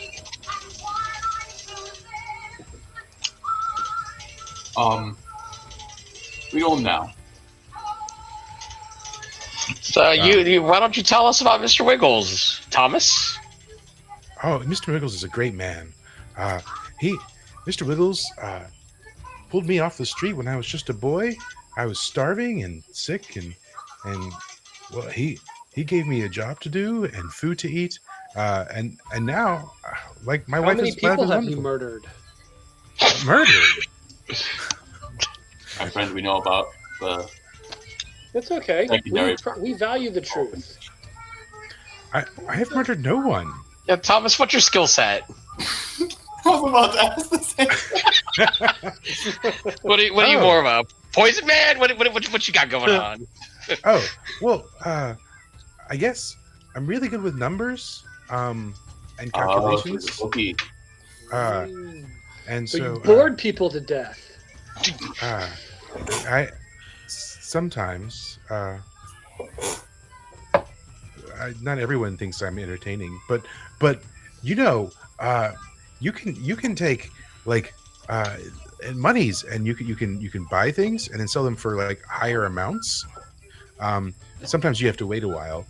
S3: We know him now.
S7: So you why don't you tell us about Mr. Wiggles, Thomas?
S1: Oh, Mr. Wiggles is a great man. Mr. Wiggles pulled me off the street when I was just a boy. I was starving and sick, and well, he gave me a job to do and food to eat, and now, like my wife is.
S6: How many people have you murdered?
S1: Murder.
S3: My friend, we know about the.
S6: It's okay.
S3: Secondary.
S6: We value the truth.
S1: I have murdered no one.
S7: Yeah, Thomas, what's your skill set?
S3: I was about to ask the same.
S7: What are you more of a poison man? What you got going on?
S1: Oh, well, I guess I'm really good with numbers, and calculations. And
S6: So
S1: so
S6: you bored people to death.
S1: I sometimes not everyone thinks I'm entertaining, but you know, you can take like monies and you can buy things and then sell them for like higher amounts. Sometimes you have to wait a while,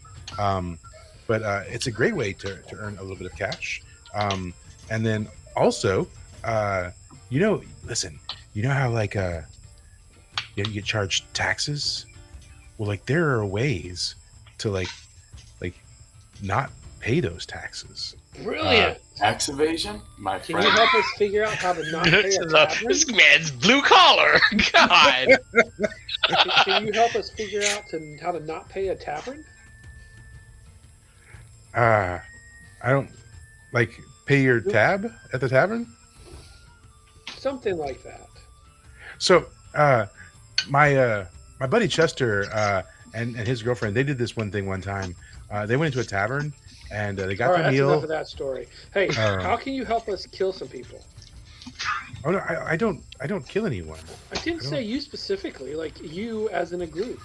S1: but it's a great way to earn a little bit of cash. And then also, listen, you know how like you get charged taxes? Well, like there are ways to like not pay those taxes.
S6: Brilliant.
S3: Tax evasion, my
S6: Can
S3: friend.
S6: you help us figure out how to not pay a tavern?
S7: This man's blue collar. God.
S6: Can you help us figure out how to not pay a tavern?
S1: I don't like pay your tab at the tavern.
S6: Something like that.
S1: So, my buddy Chester and his girlfriend, they did this one thing one time. They went into a tavern and they got
S6: All right,
S1: their
S6: that's
S1: meal.
S6: enough of that story. Hey, how can you help us kill some people?
S1: Oh no, I don't kill anyone.
S6: I didn't say you specifically, like you as in a group.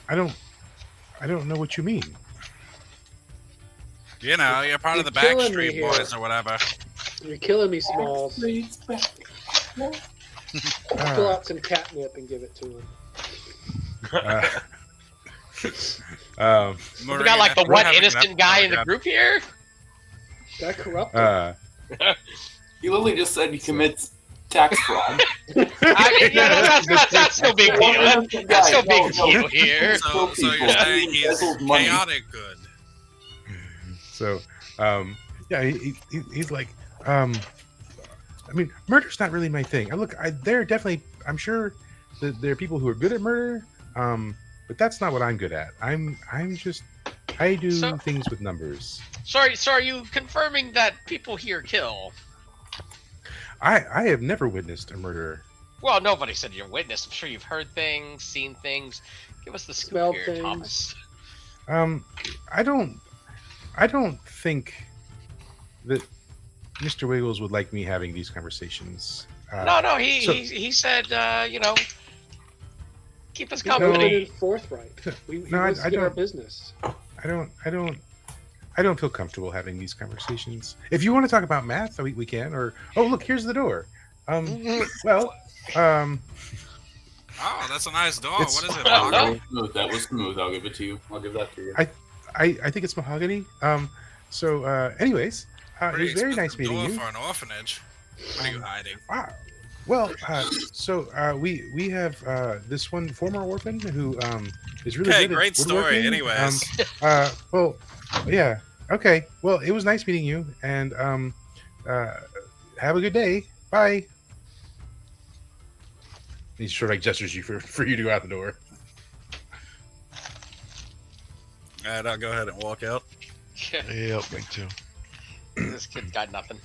S1: I don't know what you mean.
S2: You know, you're part of the
S6: You're killing me
S2: Backstreet
S6: here.
S2: Boys or whatever.
S6: You're killing me, Smalls. Pull out some catnip and give it to him.
S7: We got like the one innocent guy in the group here.
S6: That corrupted.
S3: He literally just said he commits tax fraud.
S7: I mean, yeah, that's no big deal. That's no big deal here.
S2: So you're saying he's chaotic good.
S1: So, yeah, he's like, I mean, murder's not really my thing. I'm sure that there are people who are good at murder, but that's not what I'm good at. I do things with numbers.
S7: Sorry, so are you confirming that people here kill?
S1: I have never witnessed a murder.
S7: Well, nobody said you're witness. I'm sure you've heard things, seen things. Give us the scoop
S6: Smelled
S7: here,
S6: things.
S7: Thomas.
S1: I don't think that Mr. Wiggles would like me having these conversations.
S7: No, he said, keep us company.
S6: Forthright. We
S1: No, I
S6: get our
S1: don't-
S6: business.
S1: I don't feel comfortable having these conversations. If you want to talk about math, we can. Or look, here's the door. Well,
S2: Oh, that's a nice door.
S1: It's-
S2: What is it?
S3: That
S2: Mahogany?
S3: was smooth. That was smooth. I'll give it to you. I'll give that to you.
S1: I think it's mahogany. So, anyways, it
S2: Pretty
S1: was very nice
S2: expensive
S1: meeting
S2: door
S1: you.
S2: for an orphanage. What are you hiding?
S1: Well, we have this one former orphan who is really
S2: Okay,
S1: good at
S2: great story.
S1: woodworking.
S2: Anyways,
S1: Well, yeah. Okay. Well, it was nice meeting you, and have a good day. Bye. He sort of like gestures you for you to go out the door.
S2: all right, I'll go ahead and walk out.
S5: Yep, me too.
S7: This kid got nothing.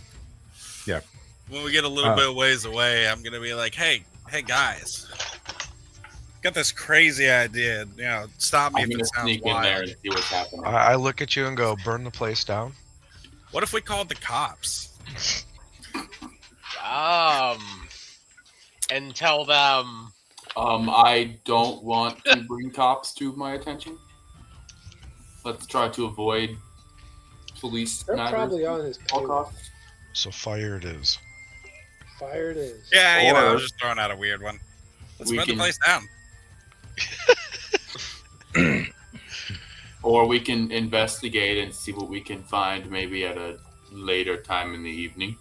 S2: When we get a little bit ways away, I'm gonna be like, "Hey, guys, got this crazy idea. You know, stop me
S3: I'm
S2: if
S3: gonna
S2: it sounds
S3: sneak in there
S2: wild.
S3: and see what's happening.
S5: I look at you and go, burn the place down.
S2: What if we called the cops?
S7: And tell them.
S3: I don't want to bring cops to my attention. Let's try to avoid police
S6: They're
S3: matters
S6: probably on his
S3: at all
S6: payroll.
S3: costs.
S5: So fire it is.
S6: Fire it is.
S2: Yeah, you know, I
S3: Or-
S2: was just throwing out a weird one. Let's
S3: We
S2: burn the
S3: can-
S2: place down.
S3: Or we can investigate and see what we can find maybe at a later time in the evening.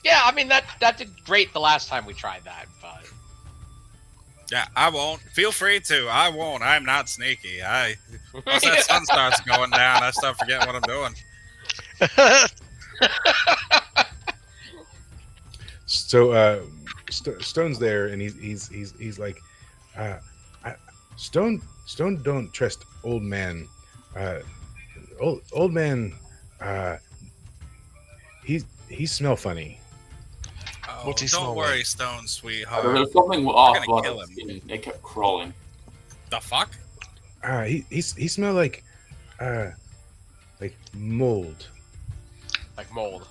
S7: Yeah, I mean that did great the last time we tried that, but
S2: Yeah, I won't. Feel free to. I won't. I'm not sneaky. Once that sun starts going down, I start forgetting what I'm doing.
S1: So Stone's there, and he's like, uh, Stone don't trust old man. Old man, uh, he smell funny.
S2: Oh,
S5: What's he smell
S2: don't worry,
S5: like?
S2: Stone, sweetheart.
S3: There's something off
S2: gonna
S3: about
S2: kill
S3: his
S2: him.
S3: skin. It kept crawling.
S2: The fuck?
S1: He smell like mold.
S4: Like mold.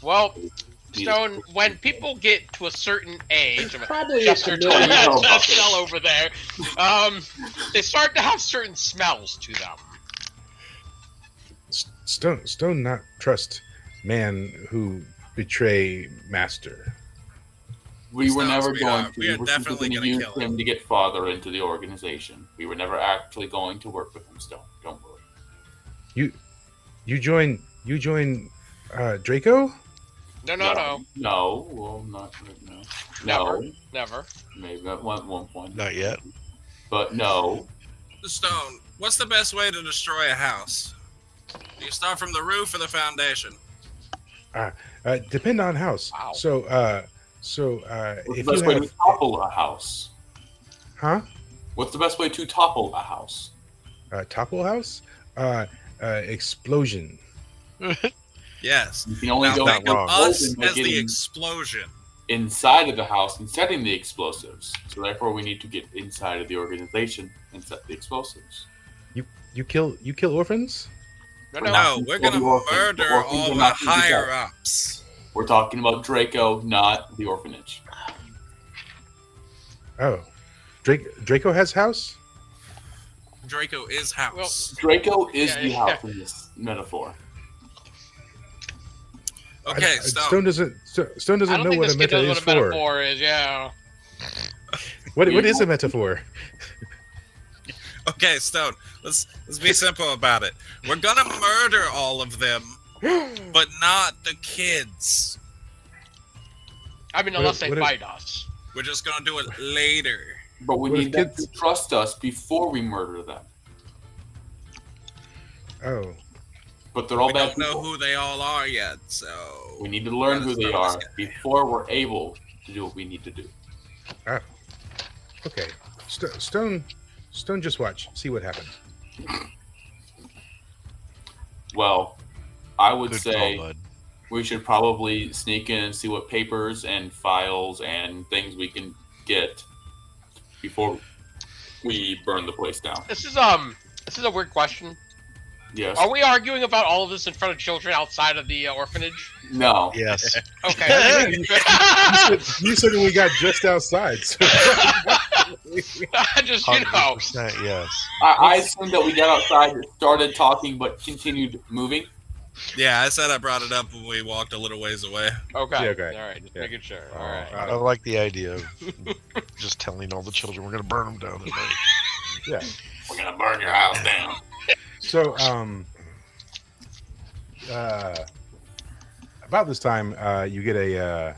S4: Well,
S3: He's-
S4: Stone, when people get to a certain age,
S6: Probably
S4: Chester
S6: a
S4: told
S6: familiar-
S4: that cell over there, they start to have certain smells to them.
S1: Stone not trust man who betray master.
S3: We were
S2: Stone,
S3: never
S2: sweetheart,
S3: going to.
S2: we are
S3: were
S2: definitely
S3: simply
S2: gonna
S3: use
S2: kill him.
S3: him to get farther into the organization. We were never actually going to work with him, Stone. Don't worry.
S1: You join Draco?
S3: No, well, not right now.
S4: Never.
S3: No,
S4: Never.
S3: maybe at one point.
S5: Not yet.
S3: But no.
S2: Stone, what's the best way to destroy a house? Do you start from the roof or the foundation?
S1: Depend on house.
S4: Wow.
S1: So
S3: What's
S1: if
S3: the best
S1: you
S3: way
S1: have,
S3: to topple a house?
S1: huh?
S3: What's the best way to topple a house?
S1: Topple house? Explosion.
S2: Yes.
S3: You can only
S2: Now
S3: go
S5: not
S2: think of
S5: wrong.
S2: us
S3: by
S2: as the
S3: getting
S2: explosion.
S3: inside of the house and setting the explosives. So therefore, we need to get inside of the organization and set the explosives.
S1: You kill orphans?
S4: No.
S2: No, we're gonna
S3: The orphans.
S2: murder
S3: The orphans
S2: all
S3: are
S2: the
S3: not gonna be
S2: higher
S3: dead.
S2: ups.
S3: We're talking about Draco, not the orphanage.
S1: Oh, Draco has house.
S2: Draco is house.
S3: Draco is
S4: Yeah,
S3: the
S4: yeah.
S3: house in this metaphor.
S2: Okay,
S1: Stone doesn't
S4: I don't
S1: know
S4: think
S1: what
S4: this
S1: a
S4: kid
S1: meta
S4: knows
S1: is
S4: what a
S1: for.
S4: metaphor is. Yeah.
S1: What is a metaphor?
S2: Okay, Stone. Let's be simple about it. We're gonna murder all of them, but not the kids.
S4: I mean,
S1: What-
S4: unless they
S1: what if-
S4: fight us.
S2: We're just gonna do it later.
S3: But we
S1: What if
S3: need them
S1: kids-
S3: to trust us before we murder them.
S1: Oh,
S3: But they're all
S2: We
S3: bad
S2: don't know
S3: people.
S2: who they all are yet, so
S3: We need to learn who they are
S2: Let's start this guy.
S3: before we're able to do what we need to do.
S1: okay. Stone, just watch. See what happens.
S3: Well, I would
S5: Good
S3: say
S5: call, bud.
S3: we should probably sneak in and see what papers and files and things we can get before we burn the place down.
S4: This is a weird question.
S3: Yes.
S4: Are we arguing about all of this in front of children outside of the orphanage?
S3: No.
S5: Yes.
S4: Okay.
S1: You said we got just outside. So
S4: Just you know.
S5: 100% yes.
S3: I assumed that we got outside, started talking, but continued moving.
S2: yeah, I said I brought it up when we walked a little ways away.
S4: Okay.
S1: Yeah, okay.
S4: All right. Just
S1: Yeah.
S4: making sure. All right.
S5: I like the idea of just telling all the children we're going to burn them down tonight.
S1: yeah.
S3: We're gonna burn your house down.
S1: So about this time, you get a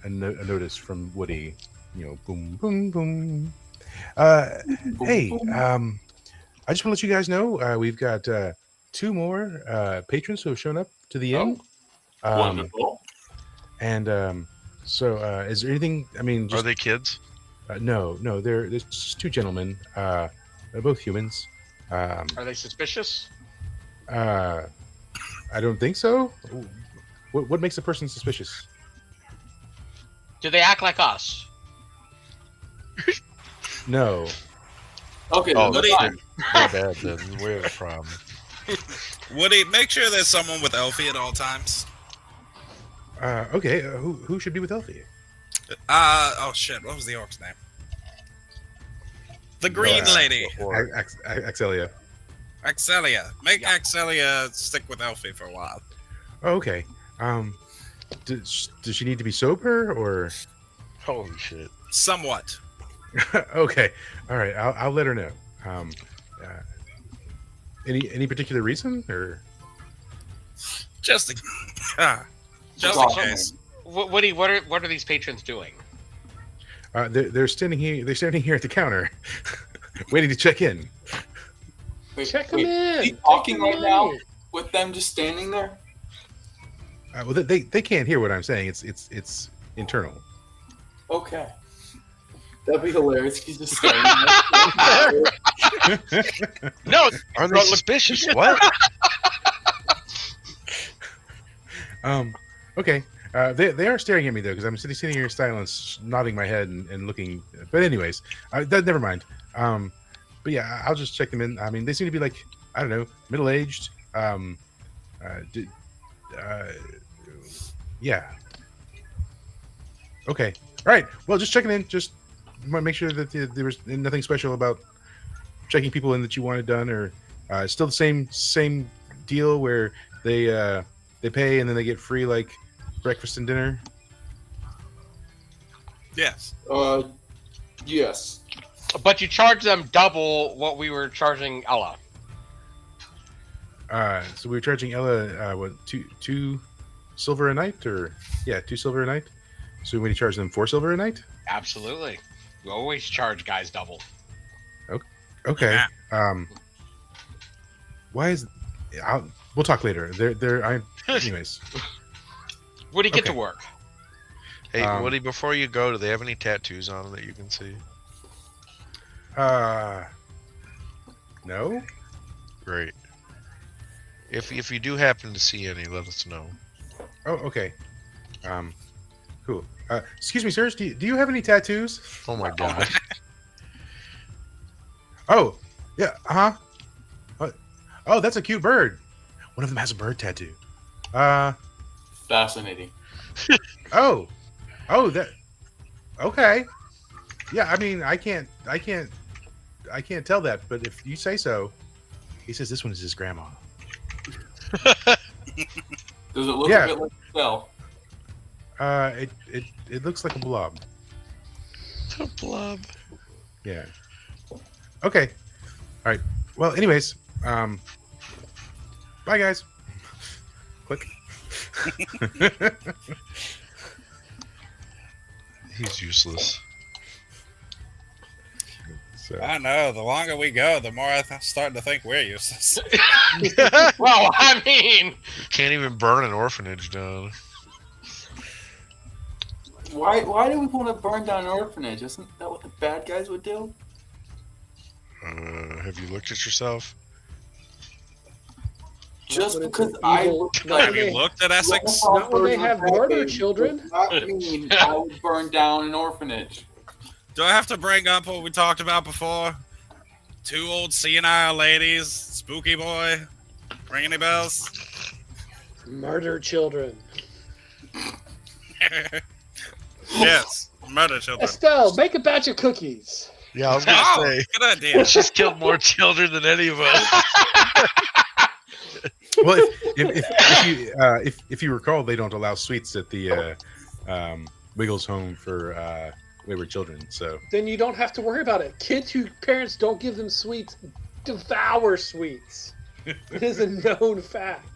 S1: notice from Woody. You know, boom, boom, boom. Hey, I just want to let you guys know we've got 2 more patrons who have shown up to the inn.
S3: Wonderful.
S1: And so, is there anything? I mean,
S5: Are
S1: just,
S5: they kids?
S1: no, there's just 2 gentlemen. They're both humans.
S4: Are they suspicious?
S1: I don't think so. What makes a person suspicious?
S4: Do they act like us?
S1: No.
S3: Okay,
S5: Oh,
S3: then
S2: Woody-
S3: fine.
S5: They're bad then. We have a problem.
S2: Woody, make sure there's someone with Elfie at all times.
S1: Okay. Who should be with Elfie?
S2: Oh shit, what was the orc's name? The green lady,
S5: Or-
S1: Axelia.
S2: Axelia. Make Axelia stick with Elfie for a while.
S1: Oh, okay. Does she need to be sober or?
S5: Holy shit.
S2: Somewhat.
S1: Okay. All right. I'll let her know. Any particular reason or?
S2: Just in
S3: Awesome.
S2: case.
S4: Woody, what are these patrons doing?
S1: They're standing here. They're standing here at the counter, waiting to check in.
S6: Check them in.
S3: Is he
S6: Take
S3: talking
S6: their
S3: right now
S6: money.
S3: with them just standing there?
S1: Well, they can't hear what I'm saying. It's internal.
S3: Okay. That'd be hilarious. He's just standing there.
S4: No,
S5: Are they suspicious? What?
S1: Okay. They are staring at me though, because I'm sitting here in silence, nodding my head and looking. But anyways, never mind. But yeah, I'll just check them in. I mean, they seem to be like, I don't know, middle aged. Yeah. Okay. All right. Well, just checking in. Just want to make sure that there was nothing special about checking people in that you wanted done, or still the same deal where they pay and then they get free like breakfast and dinner.
S2: Yes.
S3: Yes.
S4: but you charge them double what we were charging Ella.
S1: So we were charging Ella what two silver a night, or 2 silver a night. So we charge them 4 silver a night.
S4: Absolutely. We always charge guys double.
S1: Okay. Why is? We'll talk later. Anyways.
S4: Woody, get
S1: Okay.
S4: to work.
S5: Hey, Woody, before you go, do they have any tattoos on them that you can see?
S1: No.
S5: Great. If you do happen to see any, let us know.
S1: Oh, okay. Cool. Excuse me, sirs. Do you have any tattoos?
S5: Oh my god.
S1: Oh, yeah. Oh, that's a cute bird. One of them has a bird tattoo.
S3: Fascinating.
S1: Oh, that. Okay. Yeah, I mean, I can't tell that, but if you say so. He says this one is his grandma.
S3: Does it look
S1: Yeah.
S3: a bit like a cell?
S1: It looks like a blob.
S5: The blob.
S1: Yeah. Okay. All right. Well, anyways, bye guys. Click.
S5: He's useless.
S1: So,
S2: I know. The longer we go, the more I'm starting to think we're useless.
S4: Well, I mean,
S5: Can't even burn an orphanage down.
S3: Why do we want to burn down an orphanage? Isn't that what the bad guys would do?
S5: Have you looked at yourself?
S3: Just
S6: when it's
S3: because
S6: an
S3: I
S6: evil-
S3: look
S6: not
S2: Have
S6: when
S2: you
S6: they-
S2: looked at Essex?
S6: Not when they have murder children.
S3: Does not mean I would burn down an orphanage.
S2: Do I have to bring up what we talked about before? 2 old senile ladies, spooky boy. Ring any bells?
S6: Murder children.
S2: Yes, murder children.
S6: Estelle, make a batch of cookies.
S5: Yeah, I was gonna
S2: Oh,
S5: say
S2: good idea.
S5: she's killed more children than any of us.
S1: well, if you recall, they don't allow sweets at the Wiggles home for wayward children. So
S6: Then you don't have to worry about it. Kids whose parents don't give them sweets devour sweets. It is a known fact.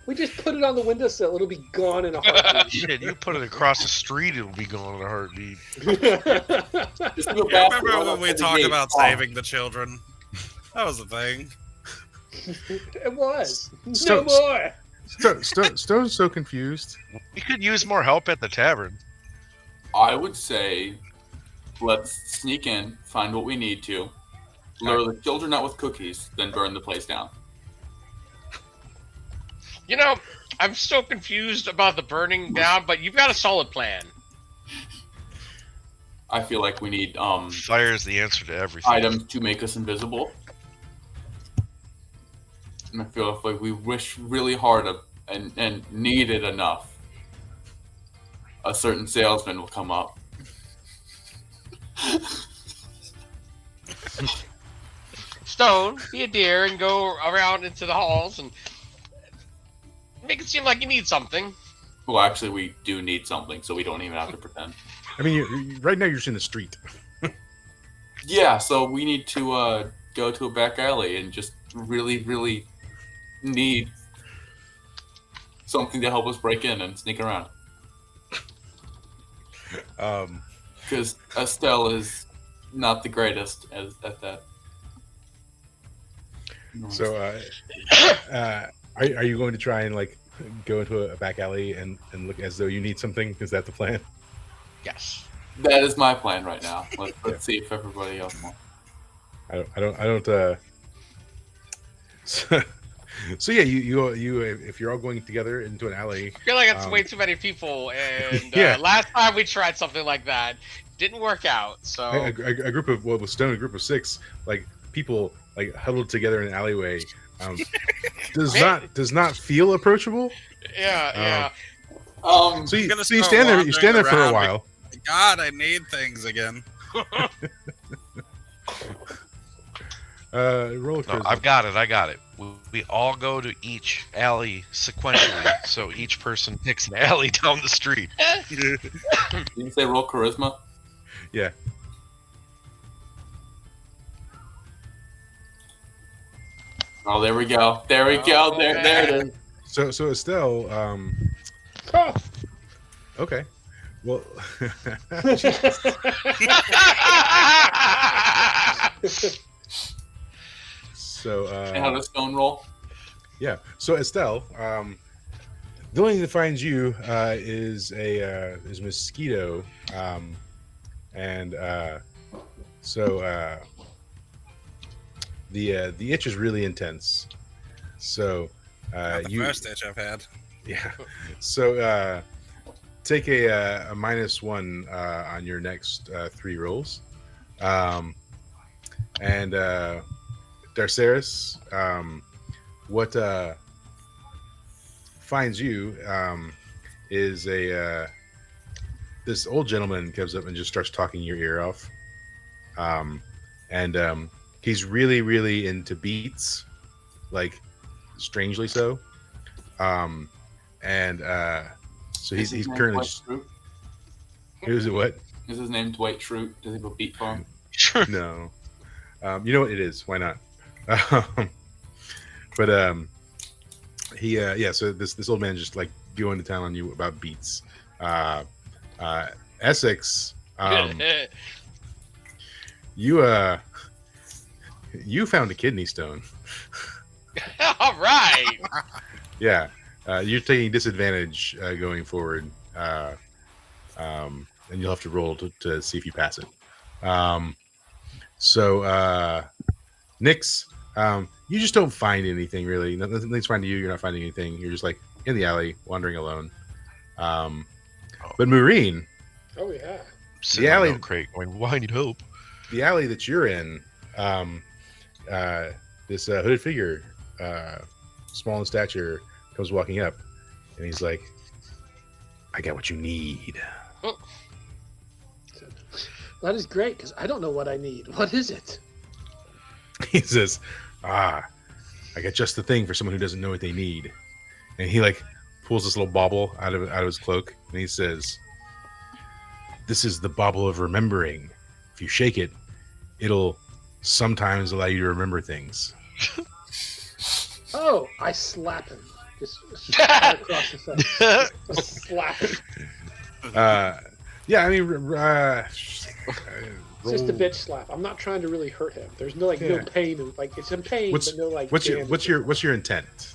S6: We just put it on the windowsill. It'll be gone in a heartbeat.
S5: Shit, you put it across the street, it'll be gone in a heartbeat.
S3: Just do a
S2: Yeah,
S3: basket
S2: remember
S3: right
S2: when we
S3: outside the
S2: talked
S3: gate.
S2: about saving the children? That was the thing.
S6: It was. No
S1: So-
S6: more.
S1: Stone's so confused.
S5: We could use more help at the tavern.
S3: I would say, let's sneak in, find what we need to, lure the children out with cookies, then burn the place down.
S4: you know, I'm still confused about the burning down, but you've got a solid plan.
S3: I feel like we need
S5: Fire is the answer to everything.
S3: items to make us invisible. And I feel like we wish really hard and need it enough. A certain salesman will come up.
S4: Stone, be a deer and go around into the halls and make it seem like you need something.
S3: Well, actually, we do need something, so we don't even have to pretend.
S1: I mean, right now you're just in the street.
S3: Yeah, so we need to go to a back alley and just really, really need something to help us break in and sneak around. because Estelle is not the greatest at that.
S1: So, are you going to try and like go into a back alley and look as though you need something? Is that the plan?
S4: Yes.
S3: That is my plan right now. Let's see if everybody else wants.
S1: I don't. So yeah, you if you're all going together into an alley,
S4: I feel like it's way too many people, and
S1: Yeah.
S4: last time we tried something like that, didn't work out. So
S1: a group of with Stone, a group of 6 like people like huddled together in an alleyway, does not feel approachable.
S4: yeah.
S1: So you stand there for a while.
S2: God, I need things again.
S1: Roller
S5: No,
S1: coaster.
S5: I got it. We all go to each alley sequentially, so each person picks an alley down the street.
S3: Did you say roll charisma?
S1: Yeah.
S3: Oh, there we go. There we go. There it is.
S1: So Estelle, okay. Well, so
S3: And how does Stone roll?
S1: yeah. So Estelle, the only thing that finds you is mosquito, and so the itch is really intense. So
S2: Not the first itch I've had.
S1: yeah. So take a -1 on your next 3 rolls, and Darceris, what finds you is this old gentleman comes up and just starts talking your ear off, and he's really into beats, like strangely so, and so he's currently just, who's it what?
S3: Is his name Dwight Schrute? Does he have a beat farm?
S1: No. You know what it is? Why not? But so this old man just like going to town on you about beats. Essex, you found a kidney stone.
S4: All right.
S1: Yeah. You're taking disadvantage going forward, and you'll have to roll to see if you pass it. So Nix, you just don't find anything really. Nothing's finding you. You're not finding anything. You're just like in the alley, wandering alone. But Maureen,
S6: Oh yeah.
S5: Sitting
S1: alley-
S5: in the crate going, "Why I need help?"
S1: the alley that you're in, this hooded figure, small in stature, comes walking up, and he's like, "I got what you need."
S6: That is great because I don't know what I need. What is it?
S1: He says, I got just the thing for someone who doesn't know what they need. And he like pulls this little bauble out of his cloak, and he says, "This is the bauble of remembering. If you shake it, it'll sometimes allow you to remember things."
S6: Oh, I slap him. Just right across the face. Just slap him.
S1: Yeah, I mean,
S6: It's just a bitch slap. I'm not trying to really hurt him. There's no no pain. Like it's in pain,
S1: What's
S6: but no like.
S1: what's
S6: damage.
S1: your intent?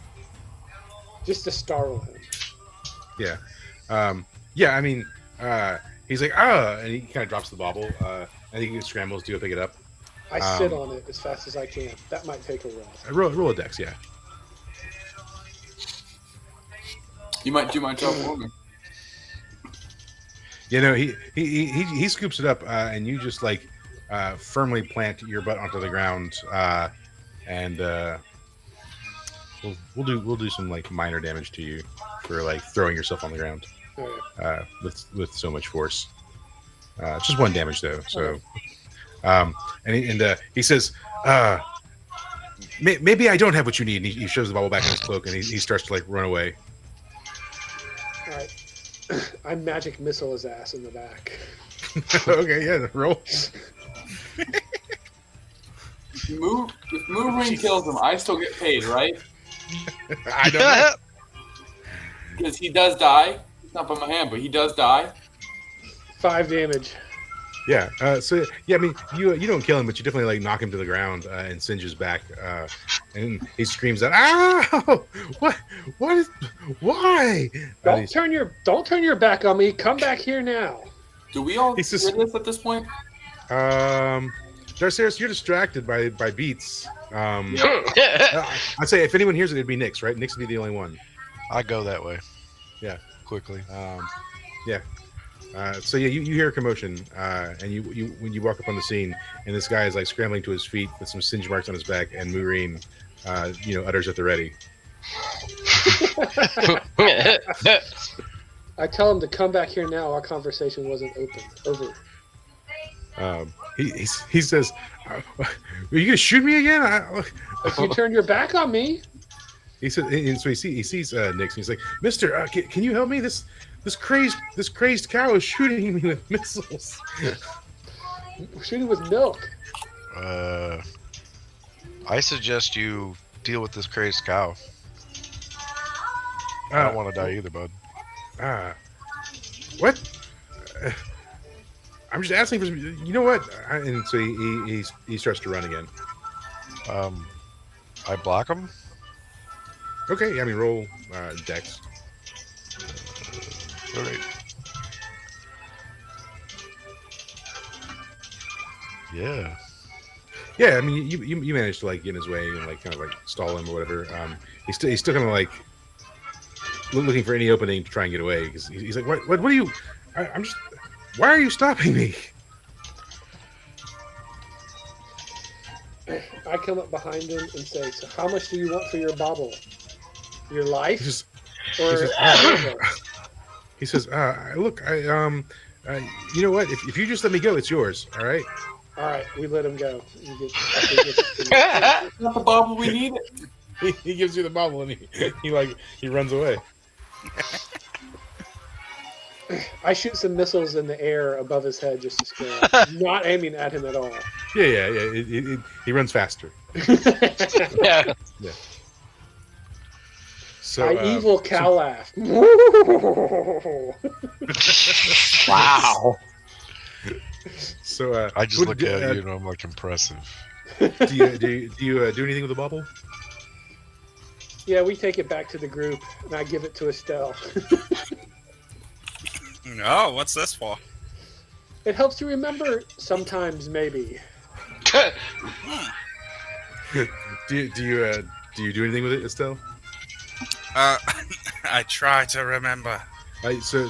S6: Just to startle him.
S1: Yeah, yeah. I mean, he's like, and he kind of drops the bauble. And he scrambles to go pick it up.
S6: I sit on it as fast as I can. That might take a roll.
S1: Roll a dex, yeah.
S3: You might do my job for me.
S1: You know, he scoops it up, and you just like firmly plant your butt onto the ground, and we'll do some like minor damage to you for like throwing yourself on the ground with so much force. Just 1 damage though. So, and he says, maybe I don't have what you need. And he shows the bubble back in his cloak, and he starts to like run away.
S6: All right. I magic missile his ass in the back.
S1: Okay, yeah, roll.
S3: If Moo Ring kills him, I still get paid, right?
S1: I don't know.
S3: Because he does die. It's not by my hand, but he does die.
S6: 5 damage.
S1: Yeah. So yeah, I mean, you don't kill him, but you definitely like knock him to the ground and singe his back, and he screams out, "Ow! What is? Why?"
S6: Don't turn your back on me. Come back here now.
S3: Do we all
S1: He's
S3: hear
S1: just-
S3: this at this point?
S1: Darceris, you're distracted by beats. I'd say if anyone hears it, it'd be Nyx, right? Nyx would be the only one.
S5: I go that way.
S1: Yeah.
S5: Quickly.
S1: Yeah. So yeah, you hear a commotion, and you when you walk up on the scene, and this guy is like scrambling to his feet with some singe marks on his back, and Murine, utters at the ready.
S6: I tell him to come back here now. Our conversation wasn't over.
S1: He says, "Are you gonna shoot me again?"
S6: If you turn your back on me,
S1: He said, and so he sees Nyx, and he's like, "Mister, can you help me? This crazed cow is shooting me with missiles."
S6: shooting with milk.
S5: I suggest you deal with this crazed cow. I don't want to die either, bud.
S1: What? I'm just asking for some. You know what? And so he starts to run again.
S5: I block him.
S1: Okay, I mean roll dex.
S5: All right. Yeah.
S1: Yeah, I mean you managed to like get in his way and like kind of like stall him or whatever. He's still kind of like looking for any opening to try and get away because he's like, what are you? I'm just. Why are you stopping me?
S6: I come up behind him and say, "So how much do you want for your bauble? Your life?"
S1: He says, "Look, you know what? If you just let me go, it's yours. All right."
S6: All right, we let him go.
S3: It's not the bauble we need.
S1: He gives you the bauble and he runs away.
S6: I shoot some missiles in the air above his head just to scare him, not aiming at him at all.
S1: Yeah. He runs faster.
S7: Yeah.
S1: Yeah. So
S6: My evil cow laugh.
S7: Wow.
S1: So
S5: I just look at you and I'm like impressive.
S1: do you do anything with the bauble?
S6: Yeah, we take it back to the group, and I give it to Estelle.
S2: Oh, what's this for?
S6: It helps you remember sometimes, maybe.
S1: Do you do anything with it, Estelle?
S2: I try to remember.
S1: So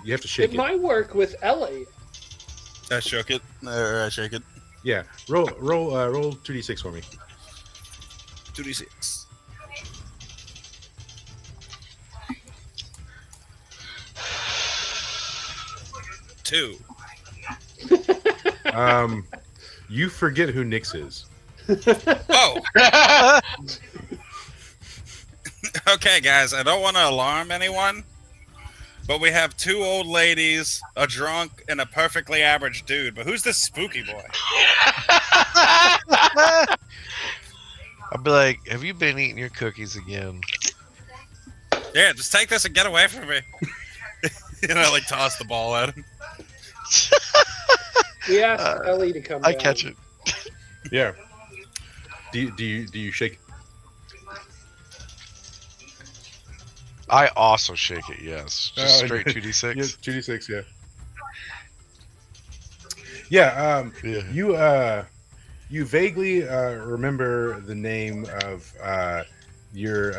S1: you have to shake
S6: It
S1: it.
S6: might work with Ellie.
S2: I shook it. I shake it.
S1: Yeah. Roll 2d6 for me.
S2: 2d6. 2.
S1: You forget who Nyx is.
S2: Oh. Okay, guys. I don't want to alarm anyone, but we have 2 old ladies, a drunk, and a perfectly average dude. But who's this spooky boy?
S5: I'd be like, have you been eating your cookies again?
S2: Yeah, just take this and get away from me. I like toss the ball at him.
S6: We asked Ellie to come
S5: I
S6: down.
S5: catch it.
S1: Yeah. Do you shake?
S5: I also shake it, yes. Just straight 2d6.
S1: Yeah, 2d6, yeah. Yeah,
S5: Yeah.
S1: you vaguely remember the name of your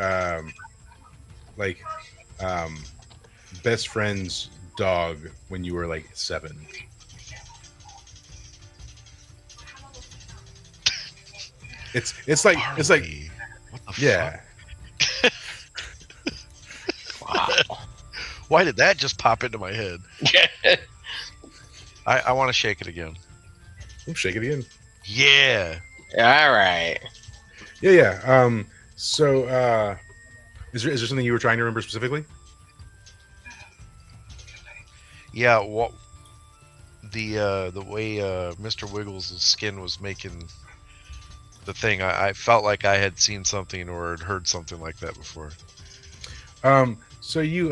S1: best friend's dog when you were like 7. It's like
S5: Barley. What the
S1: yeah.
S7: Wow.
S5: Why did that just pop into my head? I want to shake it again.
S1: Shake it again.
S5: Yeah.
S7: All right.
S1: Yeah. So is there something you were trying to remember specifically?
S5: Yeah, what the way Mr. Wiggles' skin was making the thing, I felt like I had seen something or had heard something like that before.
S1: So you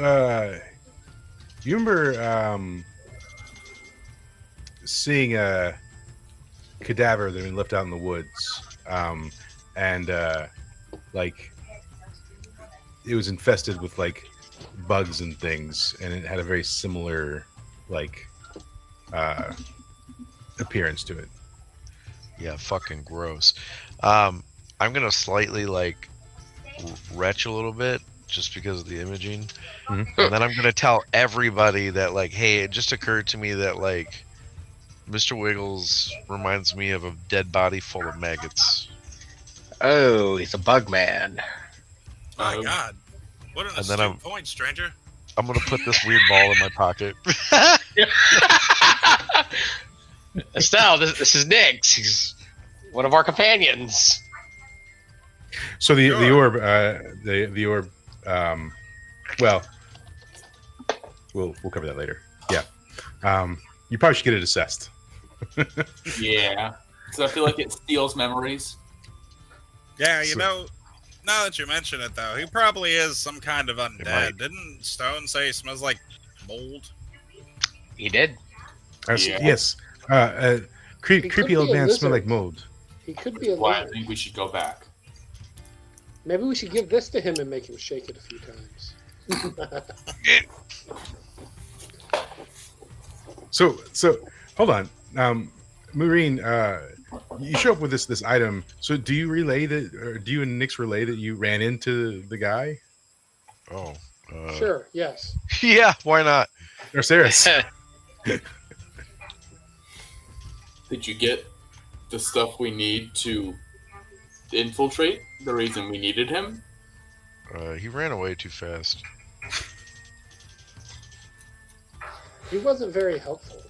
S1: remember seeing a cadaver that had been left out in the woods, and like it was infested with like bugs and things, and it had a very similar like appearance to it.
S5: Yeah, fucking gross. I'm gonna slightly like retch a little bit just because of the imaging,
S1: Mhm.
S5: and then I'm gonna tell everybody that like, hey, it just occurred to me that like Mr. Wiggles reminds me of a dead body full of maggots,
S7: Oh, he's a bug man.
S2: My
S3: Um,
S2: God, what an
S5: and then
S2: astute point, stranger.
S5: I'm gonna put this weird ball in my pocket.
S7: Estelle, this is Nix. He's one of our companions.
S1: So the
S2: Sure.
S1: the orb, well, we'll cover that later. Yeah, you probably should get it assessed.
S3: Yeah. So I feel like it steals memories.
S2: Yeah, you
S1: So-
S2: know, now that you mention it, though, he probably is some kind of
S5: might.
S2: undead. Didn't Stone say he smells like mold?
S7: He did.
S3: Yeah.
S1: Yes,
S6: He could
S1: creepy
S6: be
S1: old
S6: a
S1: man smell
S6: lizard.
S1: like mold.
S6: He could be a
S3: Why I
S6: lizard.
S3: think we should go back.
S6: Maybe we should give this to him and make him shake it a few times.
S1: So hold on, Maureen, you show up with this item. So do you relay that, or do you and Nix relay that you ran into the guy?
S5: Oh,
S6: Sure, yes.
S5: yeah, why not?
S1: Or Saris?
S3: Did you get the stuff we need to infiltrate? The reason we needed him?
S5: He ran away too fast.
S6: He wasn't very helpful.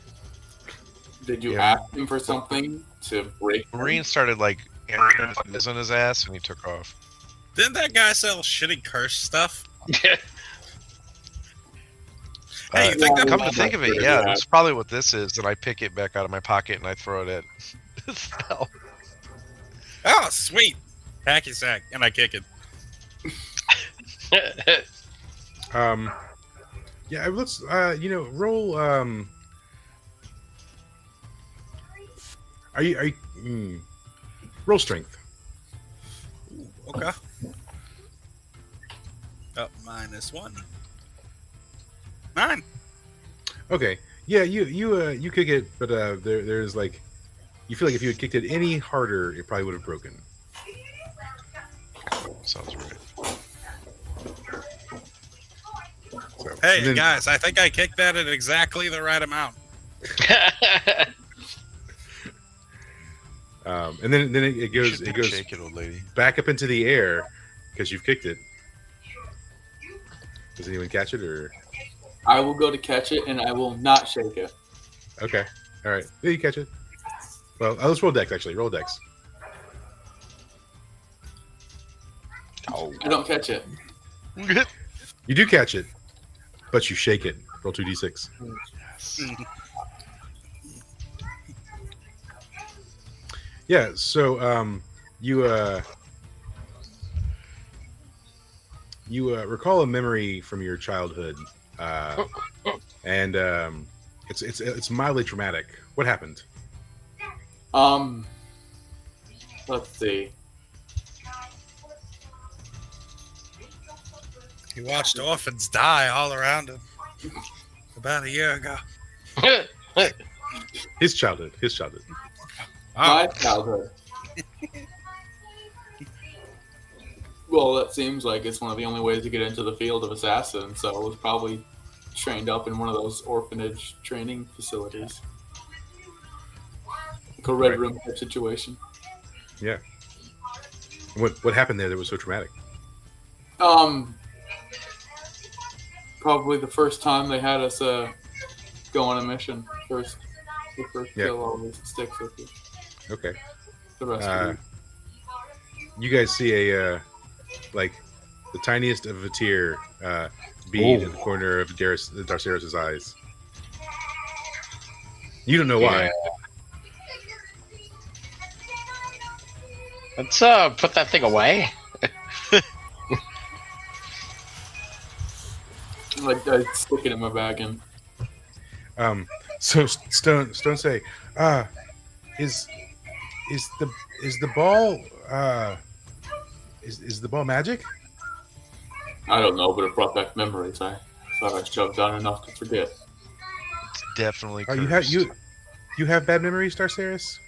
S3: Did you
S1: Yeah.
S3: ask him for something to break? him?
S5: Marine started like hammering his on his ass, and he took off.
S2: Didn't that guy sell shitty curse stuff? Hey, you think that
S5: come
S3: might
S5: to think
S3: not
S5: of it,
S3: be
S5: yeah,
S3: that.
S5: that's probably what this is. And I pick it back out of my pocket and I throw it at Estelle.
S2: Oh, sweet. Hacky sack. And I kick it.
S1: Yeah, let's roll. Are you roll strength?
S2: Okay. Up -1. 9.
S1: Okay, yeah, you kick it, but there's like, you feel like if you had kicked it any harder, it probably would have broken.
S5: Sounds right.
S1: So,
S2: Hey,
S1: and then-
S2: guys, I think I kicked that at exactly the right amount.
S1: and then it
S5: You
S1: goes
S5: should
S1: goes
S5: shake it, old lady.
S1: back up into the air because you've kicked it. Does anyone catch it, or
S3: I will go to catch it, and I will not shake it.
S1: okay? All right, yeah, you catch it. Well, let's roll dex. Actually, roll dex.
S3: I don't catch it.
S1: You do catch it, but you shake it. Roll 2d6. Yeah. So you recall a memory from your childhood, and it's mildly traumatic. What happened?
S3: Let's see.
S2: He watched orphans die all around him about a year ago.
S1: His childhood.
S3: My
S2: Oh,
S3: childhood. Well, that seems like it's one of the only ways to get into the field of assassin, so I was probably trained up in one of those orphanage training facilities. Like a red
S1: Right.
S3: room type situation.
S1: What happened there that was so traumatic?
S3: Probably the first time they had us go on a mission. The first
S1: Yeah.
S3: kill always sticks with you.
S1: Okay.
S3: The rest of it.
S1: You guys see a like the tiniest of a tear bead in the corner of Darceros' eyes. You don't know why.
S7: Let's put that thing away.
S3: Like I stick it in my bag and
S1: So Stone say, is is the is the ball is the ball magic?
S3: I don't know, but it brought back memories. I thought I shoved down enough to forget.
S5: It's definitely
S1: Oh,
S5: cursed.
S1: you have bad memories, Darceris?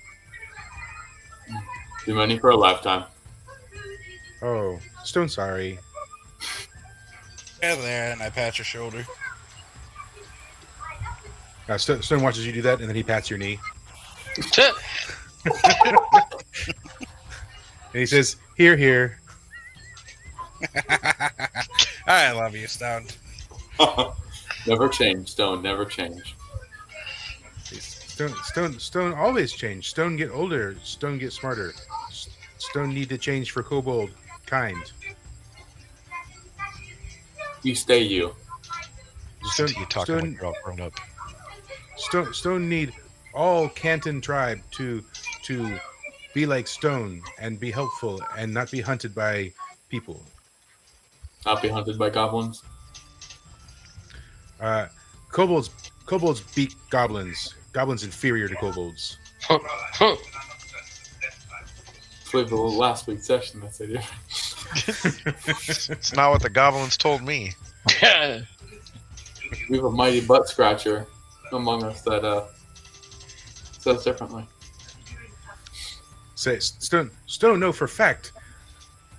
S3: Too many for a lifetime.
S1: Oh, Stone sorry.
S2: Yeah, there, and I pat your shoulder.
S1: Stone watches you do that, and then he pats your knee, and he says, "Here, here."
S2: I love you, Stone.
S3: Never change, Stone. Never change.
S1: Stone always change. Stone get older. Stone get smarter. Stone need to change for kobold kind.
S3: You stay you.
S5: Listen to you talking like you're all grown up.
S1: Stone need all Canton tribe to be like Stone and be helpful and not be hunted by people.
S3: Not be hunted by goblins.
S1: Kobolds beat goblins. Goblins inferior to kobolds.
S3: For the last week's session, that's it.
S5: It's not what the goblins told me.
S3: We have a mighty butt scratcher among us that says differently.
S1: Say Stone know for fact.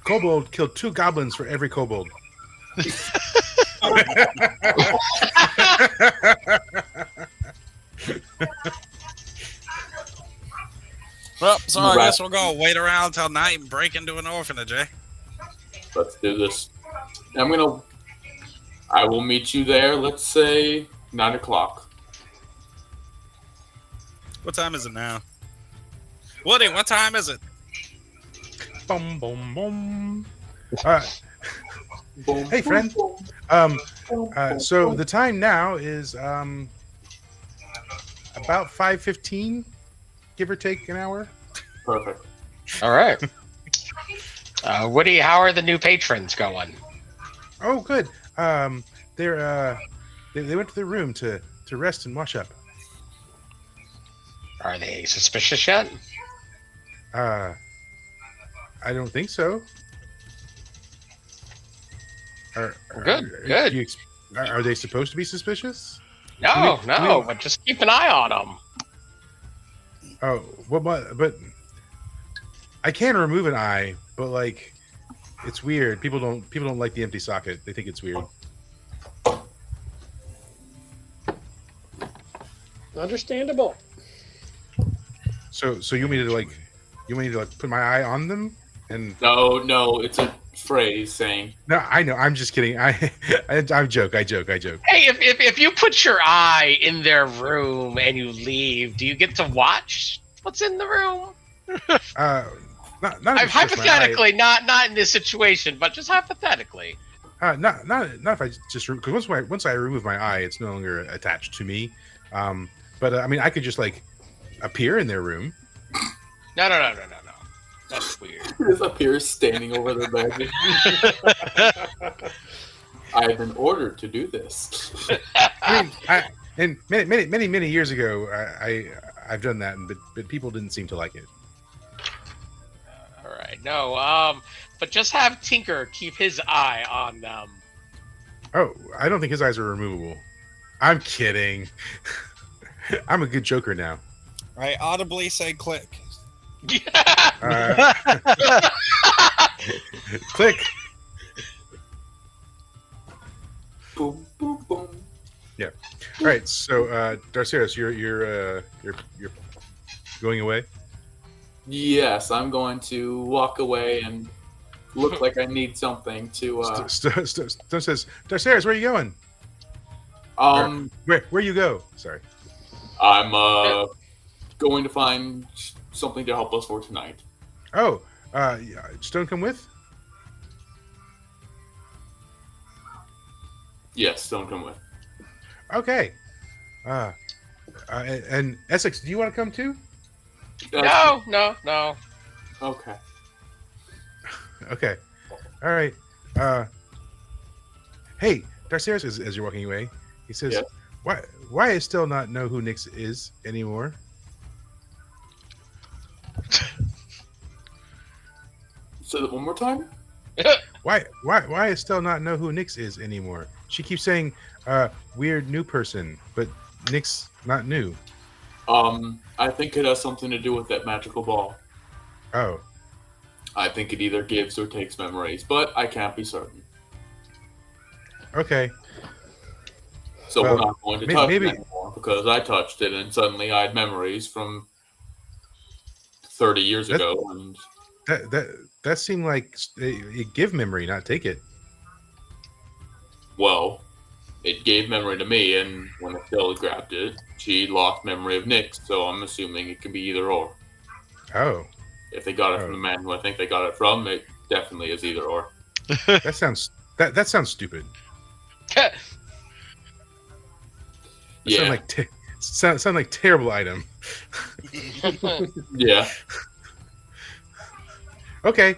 S1: Kobold killed 2 goblins for every kobold.
S2: Well, so I guess we'll go wait around till night and break into an orphanage, eh?
S3: Let's do this. I will meet you there. Let's say 9 o'clock.
S2: What time is it now? Woody, what time is it?
S1: Boom, boom, boom.
S3: Boom,
S1: Hey, friend. So the time now is about 5:15, give or take an hour.
S3: Perfect.
S7: All right. Woody, how are the new patrons going?
S1: Oh, good. They went to their room to rest and wash up.
S7: Are they suspicious yet?
S1: I don't think so.
S7: Good.
S1: Are they supposed to be suspicious?
S7: No, but just keep an eye on them.
S1: Oh, well, but I can remove an eye, but like, it's weird. People don't like the empty socket. They think it's weird.
S6: Understandable.
S1: So you want me to put my eye on them? And
S3: No, it's a phrase saying.
S1: no, I know. I'm just kidding. I joke.
S7: Hey, if you put your eye in their room and you leave, do you get to watch what's in the room?
S1: Not if it's just my
S7: Hypothetically, not in this situation, but just hypothetically.
S1: eye. Not if I just because once I remove my eye, it's no longer attached to me. But I mean, I could just like appear in their room.
S7: No. That's weird.
S3: Just appears standing over their bed. I have been ordered to do this.
S1: I mean, and many years ago, I've done that, but people didn't seem to like it.
S7: All right. No. But just have Tinker keep his eye on them.
S1: Oh, I don't think his eyes are removable. I'm kidding. I'm a good joker now.
S2: I audibly say click.
S1: Click.
S3: Boom, boom, boom.
S1: Yeah. All right. So, Darceris, you're going away.
S3: Yes, I'm going to walk away and look like I need something to.
S1: Stone says, Darceris, where are you going? Where you go? Sorry.
S3: I'm going to find something to help us for tonight.
S1: Oh, Stone, come with.
S3: Yes, don't come with.
S1: Okay. And Essex, do you want to come too?
S7: No.
S3: Okay.
S1: Okay. All right. Hey, Darceris, as you're walking away, he says,
S3: Yes.
S1: why I still not know who Nix is anymore?
S3: Say that one more time.
S1: Why I still not know who Nix is anymore? She keeps saying, weird new person, but Nix not new.
S3: I think it has something to do with that magical ball.
S1: Oh,
S3: I think it either gives or takes memories, but I can't be certain.
S1: okay.
S3: So
S1: Well,
S3: we're not going to touch
S1: maybe-
S3: it anymore because I touched it and suddenly I had memories from 30 years
S1: That-
S3: ago. And
S1: That seemed like it give memory, not take it.
S3: well, it gave memory to me, and when Estelle grabbed it, she lost memory of Nick. So I'm assuming it can be either or.
S1: Oh,
S3: If they got it from
S1: Oh.
S3: the man who I think they got it from, it definitely is either or.
S1: that sounds stupid. That
S3: Yeah,
S1: sound like terrible item.
S3: yeah.
S1: Okay.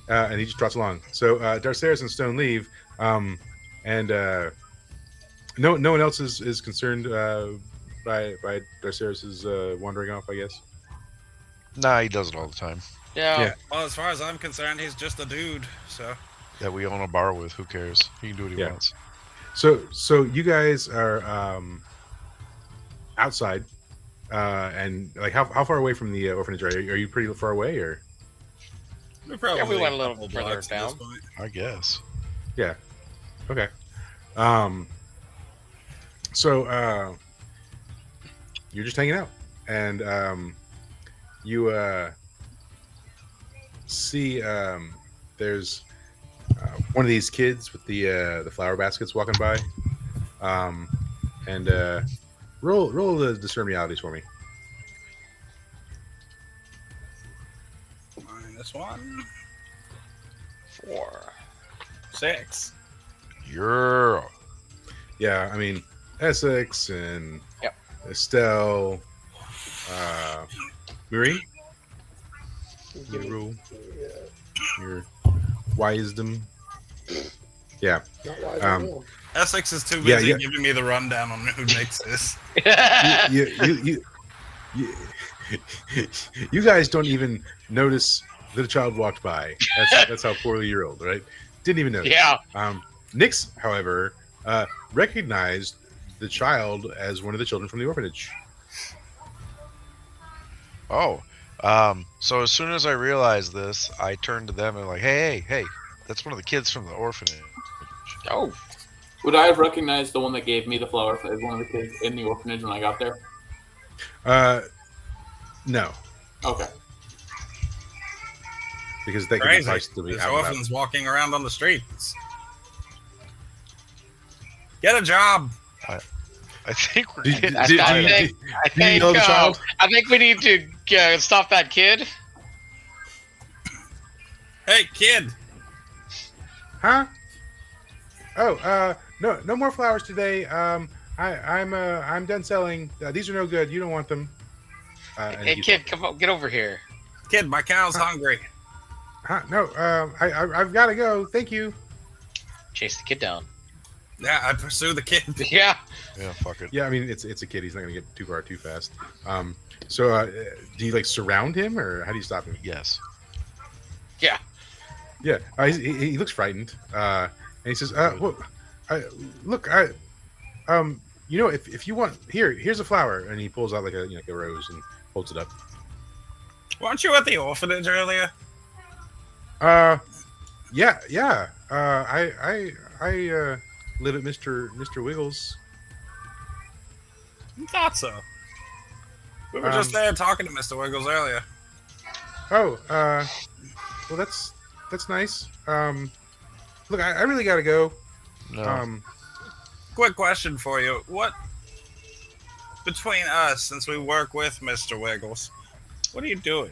S1: And he just trots along. So Darceres and Stone leave, and no one else is concerned by Darceres' wandering off, I guess.
S5: Nah, he does it all the time.
S1: Yeah.
S2: Well, as far as I'm concerned, he's just a dude. So
S5: That we own a bar with. Who cares? He can do what he
S1: Yeah.
S5: wants.
S1: So you guys are outside, and like how far away from the orphanage are you? Are you pretty far away, or?
S2: we're probably
S7: we went a little
S2: couple
S7: further
S2: blocks at this
S7: down.
S2: point.
S5: I guess.
S1: Okay. So you're just hanging out, and you see there's one of these kids with the flower baskets walking by, and roll the discern realities for me.
S2: -1,
S7: 4.
S2: 6.
S5: You're.
S1: Yeah, I mean Essex and
S7: Yep.
S1: Estelle, Marie, you roll your wisdom. Yeah.
S6: Not wise at
S1: Um,
S6: all.
S2: Essex is too
S1: Yeah,
S2: busy
S1: yeah.
S2: giving me the rundown on who Nix is.
S1: You guys don't even notice that a child walked by. That's how poorly you rolled, right? Didn't even notice.
S7: Yeah.
S1: Nix, however, recognized the child as one of the children from the orphanage.
S5: Oh. So as soon as I realized this, I turned to them and like, hey, that's one of the kids from the orphanage.
S7: Oh,
S3: Would I have recognized the one that gave me the flower as one of the kids in the orphanage when I got there?
S1: No,
S3: Okay.
S1: because they could
S2: Crazy.
S1: probably still be
S2: There's
S1: out and about.
S2: orphans walking around on the streets. Get a job.
S5: I think we're
S1: Do,
S5: getting.
S1: do, do,
S7: I
S1: do,
S7: think-
S1: do,
S7: I
S1: do you
S7: think
S1: know the child?
S7: I think we need to stop that kid.
S2: Hey, kid.
S1: Huh? Oh, no more flowers today. I'm done selling. These are no good. You don't want them. And
S7: Hey,
S1: he's
S7: kid,
S1: walking.
S7: come on, get over here.
S2: Kid, my cow's hungry.
S1: Huh? No, I've got to go. Thank you.
S7: Chase the kid down.
S2: Yeah, I pursue the kid.
S7: Yeah.
S5: Yeah, fuck it.
S1: Yeah, I mean it's a kid. He's not gonna get too far too fast. So do you like surround him, or how do you stop him?
S5: Yes.
S1: Yeah, he looks frightened, and he says, "Well, look, you know, if you want, here's a flower," and he pulls out like a rose and holds it up.
S2: Weren't you at the orphanage earlier?
S1: Yeah. I live at Mr. Wiggles.
S2: I thought so. We were just there talking to Mr. Wiggles earlier.
S1: Oh, well, that's nice. Look, I really gotta go.
S5: No.
S2: Quick question for you. What, between us, since we work with Mr. Wiggles, what are you doing?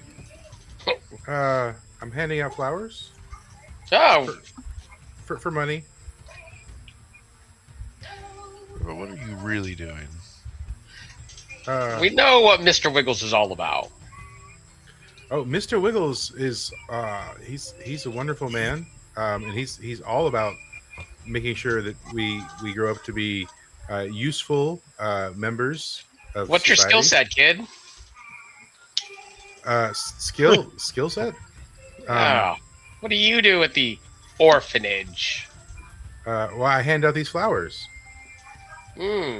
S1: I'm handing out flowers
S7: Oh,
S1: for money.
S5: But what are you really doing?
S7: we know what Mr. Wiggles is all about.
S1: Oh, Mr. Wiggles is he's a wonderful man, and he's all about making sure that we grow up to be useful members of
S7: What's your skill
S1: society.
S7: set, kid?
S1: Skill set?
S7: Oh, what do you do at the orphanage?
S1: Well, I hand out these flowers.
S7: Hmm.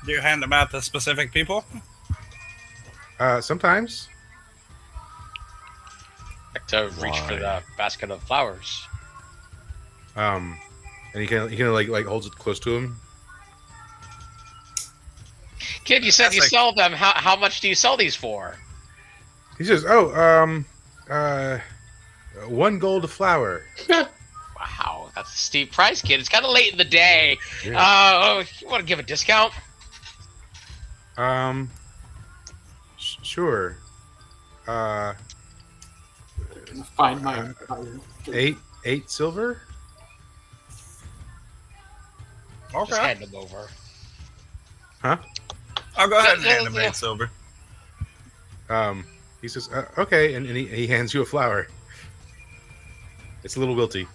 S2: Do you hand them out to specific people?
S1: Sometimes.
S7: Like to reach for
S5: Why?
S7: the basket of flowers.
S1: And he kind of like holds it close to him.
S7: Kid, you said
S2: That's
S7: you
S2: like-
S7: sell them. How much do you sell these for?
S1: He says, $1 gold a flower.
S7: Wow, that's a steep price, kid. It's kind of late in the day.
S1: Yeah.
S7: You want to give a discount?
S1: Sure.
S3: Find my.
S1: 8 silver.
S7: Just hand them over.
S2: I'll go ahead and hand him 8 silver.
S1: He says, okay, and he hands you a flower. It's a little wilty.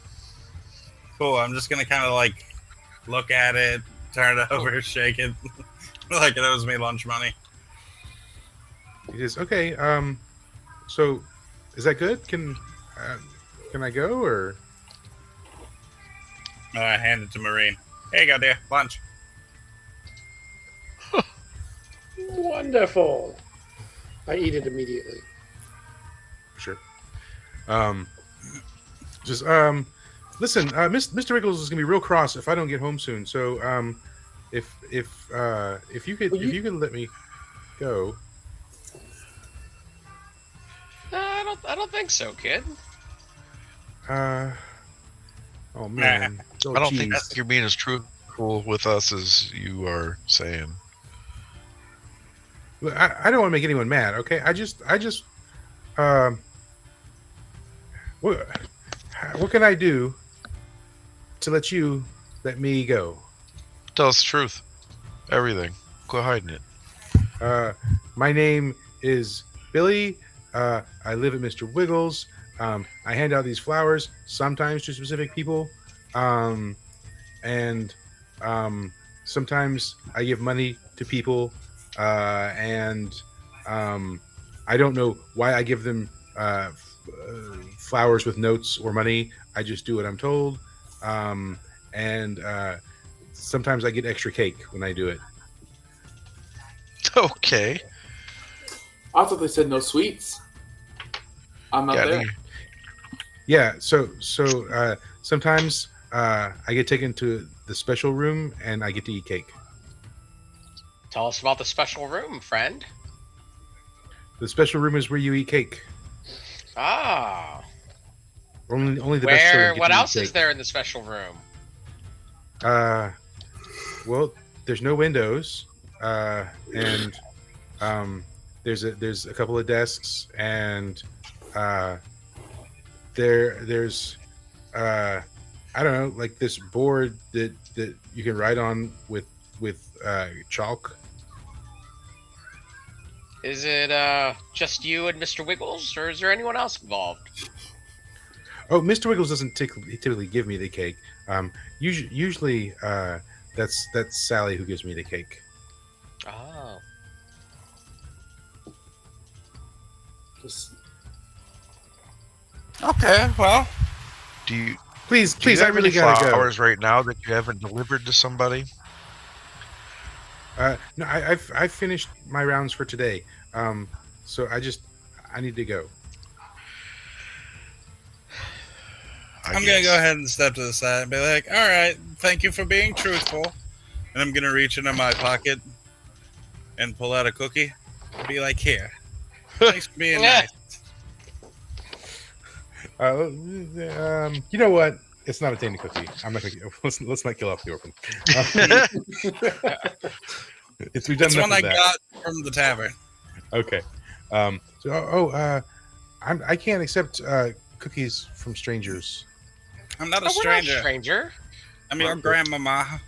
S2: Cool. I'm just gonna kind of like look at it, turn it over, shake it, like it owes me lunch money.
S1: He says, okay, so is that good? Can I go or?
S2: I hand it to Marine. Here you go, dear. Lunch.
S6: Wonderful. I eat it immediately.
S1: Sure. Just listen, Mr. Wiggles is gonna be real cross if I don't get home soon. So if you could
S6: Well,
S1: if you could let me go.
S7: I don't think so, kid.
S1: Oh man. Oh,
S5: I don't
S1: geez.
S5: think you're being as truthful with us as you are saying.
S1: Look, I don't want to make anyone mad. Okay, I just what can I do to let me go?
S5: Tell us the truth. Everything. Quit hiding it.
S1: My name is Billy. I live at Mr. Wiggles. I hand out these flowers sometimes to specific people, and sometimes I give money to people, and I don't know why I give them flowers with notes or money. I just do what I'm told, and sometimes I get extra cake when I do it.
S5: Okay.
S3: I thought they said no sweets. I'm not
S5: Got
S3: there.
S5: any-
S1: Yeah, so sometimes I get taken to the special room and I get to eat cake.
S7: Tell us about the special room, friend.
S1: The special room is where you eat cake.
S7: Ah.
S1: Only the best children get
S7: What
S1: to eat
S7: else is
S1: cake.
S7: there in the special room?
S1: Well, there's no windows, and there's a couple of desks, and there's I don't know, like this board that you can write on with chalk.
S7: Is it just you and Mr. Wiggles, or is there anyone else involved?
S1: Oh, Mr. Wiggles doesn't typically give me the cake. Usually that's Sally who gives me the cake.
S7: Oh.
S3: Just-
S2: Okay, well,
S5: Do you
S1: Please,
S5: do you
S1: I
S5: have
S1: really
S5: any
S1: gotta
S5: flowers right now that you haven't delivered to somebody?
S1: go. No, I've finished my rounds for today. So I need to go.
S2: I'm gonna go ahead and step to the side and be like, "All right, thank you for being truthful." And I'm gonna reach into my pocket and pull out a cookie and be like, "Here, thanks for being
S7: Yeah.
S2: nice."
S1: You know what? It's not a tainted cookie. I'm not gonna. Let's not kill off the orphan. We've done
S2: It's
S1: enough
S2: one I
S1: of that.
S2: got from the tavern.
S1: Okay. I can't accept cookies from strangers.
S2: I'm not a
S7: Oh, we're not
S2: stranger.
S7: stranger.
S2: I'm your grandmama.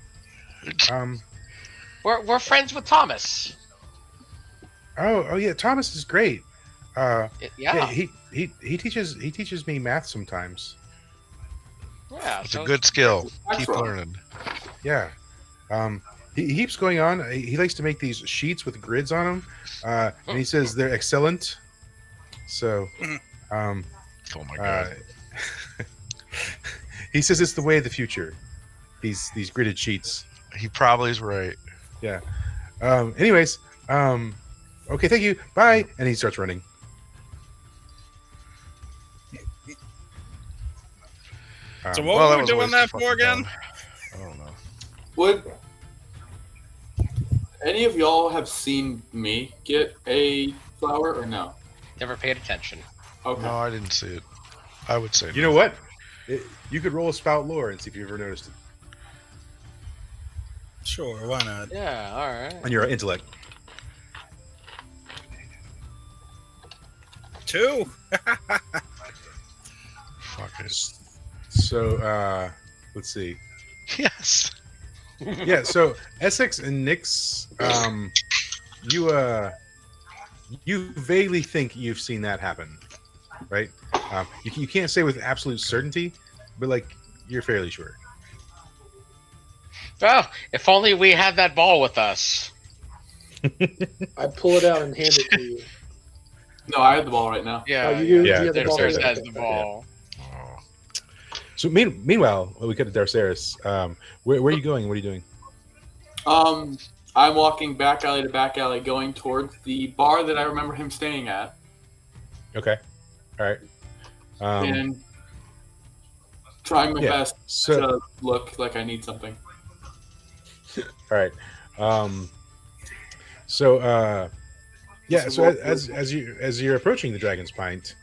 S7: We're friends with Thomas.
S1: Oh yeah, Thomas is great.
S7: Yeah.
S1: He teaches me math sometimes.
S7: Yeah.
S5: It's
S7: so
S5: a good skill.
S3: That's
S5: Keep
S3: wrong.
S5: learning.
S1: Yeah. he keeps going on. He likes to make these sheets with grids on them, and he says they're excellent. So, um,
S5: Oh my god.
S1: he says it's the way of the future. These gridded sheets.
S5: He probably is right.
S1: Yeah. Anyways, okay, thank you. Bye. And he starts running.
S2: So
S1: Um,
S2: what
S5: Well,
S2: were
S5: that
S2: we
S5: was a
S2: doing
S5: waste
S2: that
S5: of
S2: for
S5: fucking
S2: again?
S5: time. I don't know.
S3: Would any of y'all have seen me get a flower or no?
S7: Never paid attention.
S3: Okay.
S5: No, I didn't see it. I would say
S1: you
S5: no.
S1: know what? You could roll a spout lore and see if you ever noticed it
S2: Sure, why not?
S7: Yeah, all right.
S1: on your intellect.
S2: 2.
S5: Fuck it.
S1: So let's see.
S5: Yes.
S1: Yeah, so Essex and Nyx, you vaguely think you've seen that happen, right? You can't say with absolute certainty, but like you're fairly sure.
S7: Well, if only we had that ball with us.
S6: I pull it out and hand it to you.
S3: No, I have the ball right now.
S7: Yeah,
S6: Oh, you do?
S1: Yeah,
S6: Do you have the
S7: There's
S6: ball?
S1: there's
S6: hand?
S7: has
S6: Okay.
S7: the ball.
S5: Oh.
S1: So meanwhile, we cut to Darceris. Where are you going? What are you doing?
S3: I'm walking back alley to back alley, going towards the bar that I remember him staying at,
S1: Okay, all right.
S3: and trying my
S1: yeah,
S3: best
S1: so
S3: to look like I need something.
S1: all right. So yeah. So as you're approaching the Dragon's Pint,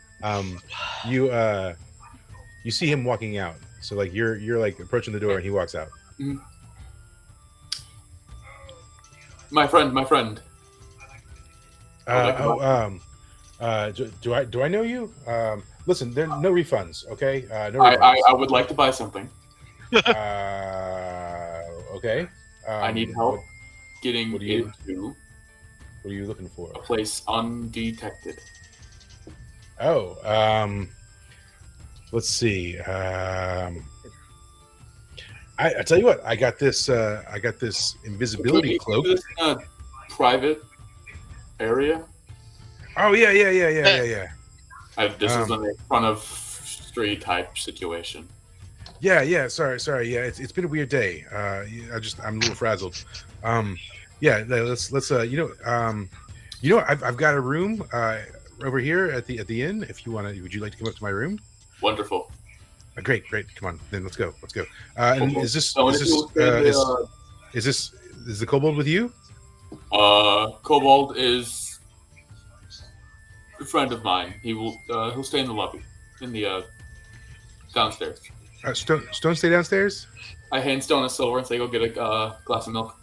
S1: you see him walking out. So like you're like approaching the door and he walks out.
S3: My friend.
S1: Do I know you? Listen, there are no refunds. Okay, no
S3: I
S1: refunds.
S3: would like to buy something.
S1: Okay.
S3: I need help
S1: What
S3: getting
S1: what do you-
S3: into
S1: are you looking for?
S3: a place undetected.
S1: Oh, let's see. I tell you what, I got this invisibility
S3: Could we
S1: cloak.
S3: do this in a private area?
S1: Oh yeah.
S3: This is
S1: Um,
S3: in a front of street type situation.
S1: Yeah. Sorry. Yeah, it's been a weird day. I'm a little frazzled. Yeah. Let's I've got a room over here at the inn. If you want to, would you like to come up to my room?
S3: Wonderful.
S1: Great. Come on, then let's go. And
S3: Cool.
S1: is this
S3: So if you
S1: is the kobold with you?
S3: Kobold is a friend of mine. He'll stay in the lobby, in the downstairs.
S1: Stone stay downstairs.
S3: I hand Stone a silver and say, "Go get a glass of milk."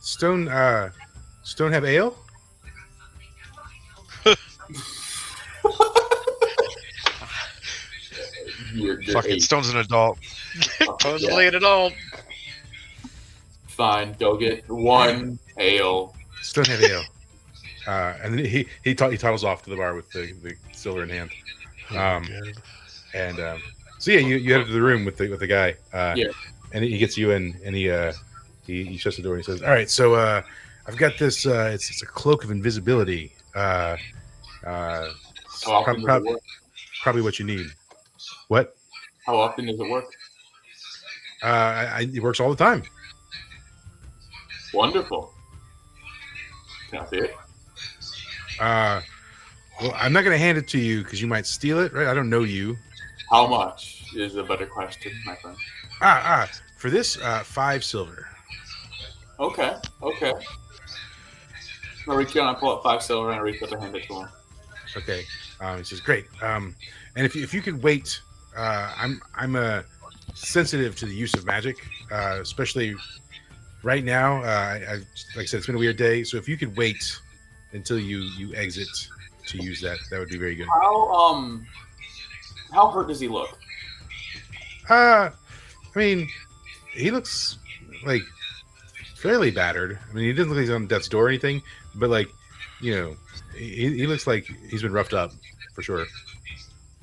S1: Stone have ale?
S3: You're
S5: Fuck it.
S3: 8.
S5: Stone's an adult.
S7: Supposedly an adult.
S3: Fine, go get one ale.
S1: Stone have ale. And then he toddles off to the bar with the silver in hand.
S5: Good.
S1: And so yeah, you head up to the room with the guy.
S3: Yeah.
S1: And he gets you in, and he shuts the door and he says, "All right, so I've got this. It's a cloak of invisibility.
S3: How often does it work?
S1: Probably what you need. What?
S3: How often does it work?
S1: It works all the time.
S3: Wonderful. Can I see it?
S1: Well, I'm not going to hand it to you because you might steal it, right? I don't know you.
S3: How much is a better question, my friend.
S1: For this, 5 silver.
S3: Okay. I reach down, I pull up 5 silver, and I reach up and hand it to him.
S1: Okay. He says, "Great. And if you could wait, I'm sensitive to the use of magic, especially right now. I like I said, it's been a weird day. So if you could wait until you exit to use that would be very good."
S3: How hurt does he look?
S1: I mean, he looks like fairly battered. I mean, he doesn't look like he's on death's door or anything, but like, he looks like he's been roughed up for sure.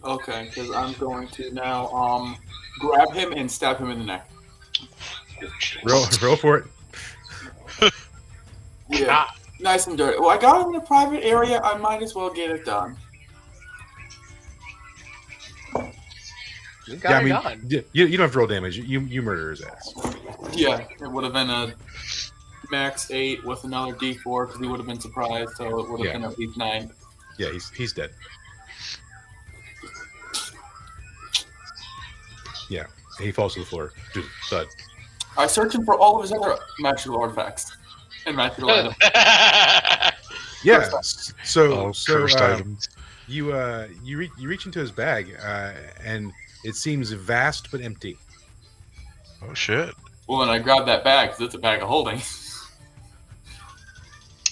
S3: Okay, because I'm going to now grab him and stab him in the neck.
S1: Roll for it.
S3: Yeah. Nice and dirty. Well, I got it in a private area. I might as well get it done.
S7: You
S1: Yeah, I
S7: got it
S1: mean,
S7: done.
S1: you don't have to roll damage. You murder his ass.
S3: Yeah, it would have been a max 8 with another D4 because he would have been surprised. So it would have
S1: Yeah.
S3: been at least 9.
S1: Yeah, he's dead. Yeah, he falls to the floor. Dude, thud.
S3: I searched him for all of his other magical artifacts and magical items.
S1: Yeah. So
S5: All cursed items.
S1: you reach into his bag and it seems vast but empty.
S5: Oh shit.
S3: Well, then I grabbed that bag because it's a bag of holding.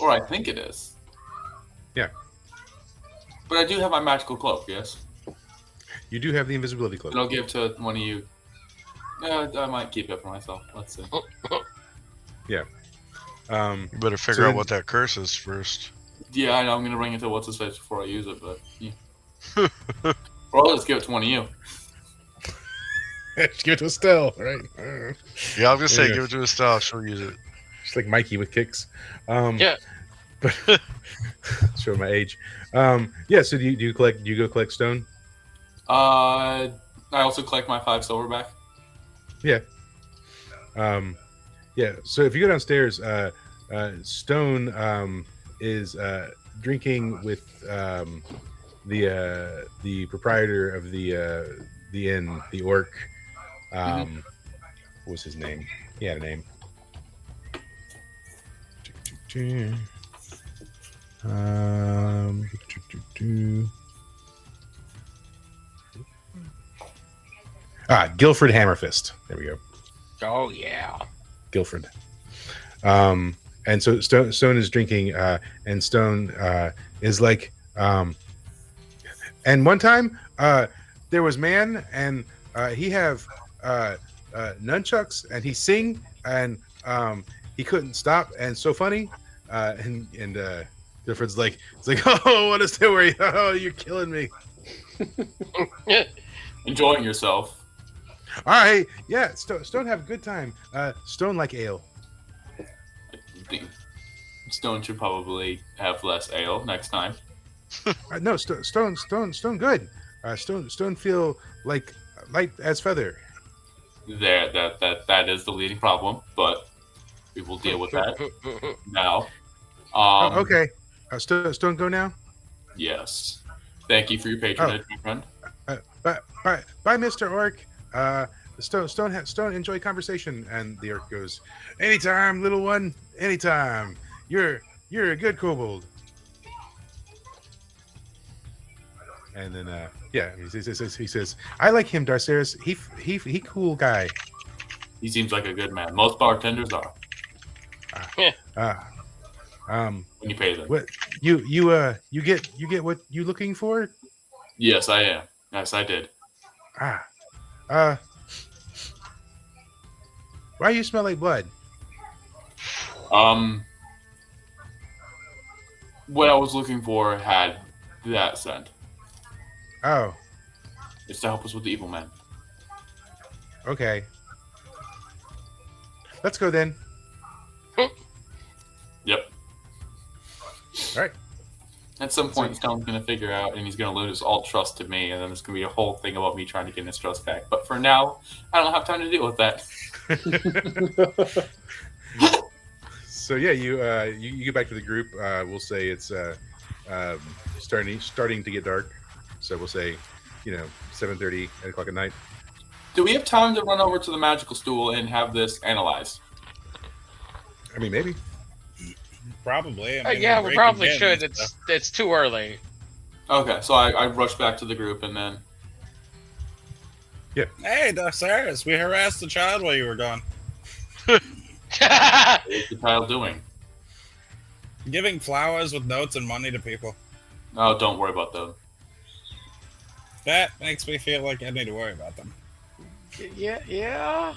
S3: Or I think it is.
S1: Yeah.
S3: But I do have my magical cloak, yes?
S1: You do have the invisibility cloak.
S3: And I'll give to one of you. I might keep it for myself. Let's see.
S1: Yeah.
S5: You better figure
S1: So
S5: out
S1: then-
S5: what that curse is first.
S3: Yeah, I know. I'm going to bring it to what's his face before I use it, but yeah. Or I'll just give it to one of you.
S1: Just give it to Estelle, right?
S5: Yeah, I was gonna say
S1: Yeah.
S5: give it to Estelle. She'll use it.
S1: Just like Mikey with kicks.
S7: Yeah.
S1: But show my age. Yeah. So do you collect? Do you go collect stone?
S3: I also collect my 5 silver back.
S1: Yeah. Yeah. So if you go downstairs, Stone is drinking with the proprietor of the inn, the orc. What was his name? He had a name. Guilford Hammerfist. There we go.
S7: Oh yeah.
S1: Guilford. And so Stone is drinking, and Stone is like, and one time there was man, and he have nunchucks, and he sing, and he couldn't stop, and so funny, and Guilford's like, it's like, oh, what is that? Where oh, you're killing me.
S3: Enjoying yourself.
S1: All right, yeah, Stone have a good time. Stone like ale.
S3: I think Stone should probably have less ale next time.
S1: No, Stone good. Stone feel like light as feather.
S3: That is the leading problem, but we will deal with that now.
S1: Oh, okay. Stone go now.
S3: Yes. Thank you for your patronage, my friend.
S1: Bye, Mr. Orc. Stone enjoy conversation, and the orc goes, anytime, little one, anytime. You're a good kobold. And then yeah, he says, I like him, Darceris. He cool guy.
S3: He seems like a good man. Most bartenders are when you pay them.
S1: What you get what you looking for?
S3: Yes, I am. Yes, I did.
S1: Why you smell like blood?
S3: What I was looking for had that scent.
S1: Oh,
S3: It's to help us with the evil man.
S1: okay. Let's go then.
S3: Yep.
S1: All right.
S3: At some point, Stone's going to figure out, and he's going to lose all trust to me, and then it's going to be a whole thing about me trying to get his trust back. But for now, I don't have time to deal with that.
S1: So yeah, you get back to the group. We'll say it's starting to get dark. So we'll say, 7:30, 8 o'clock at night.
S3: Do we have time to run over to the magical stool and have this analyzed?
S1: I mean, maybe.
S2: Probably.
S7: Yeah, we probably should. It's too early.
S3: Okay, so I rush back to the group, and then...
S2: Hey, Darceris, we harassed the child while you were gone.
S3: What's the child doing?
S2: Giving flowers with notes and money to people.
S3: Oh, don't worry about them.
S2: That makes me feel like I need to worry about them.
S7: Yeah.
S5: Yeah,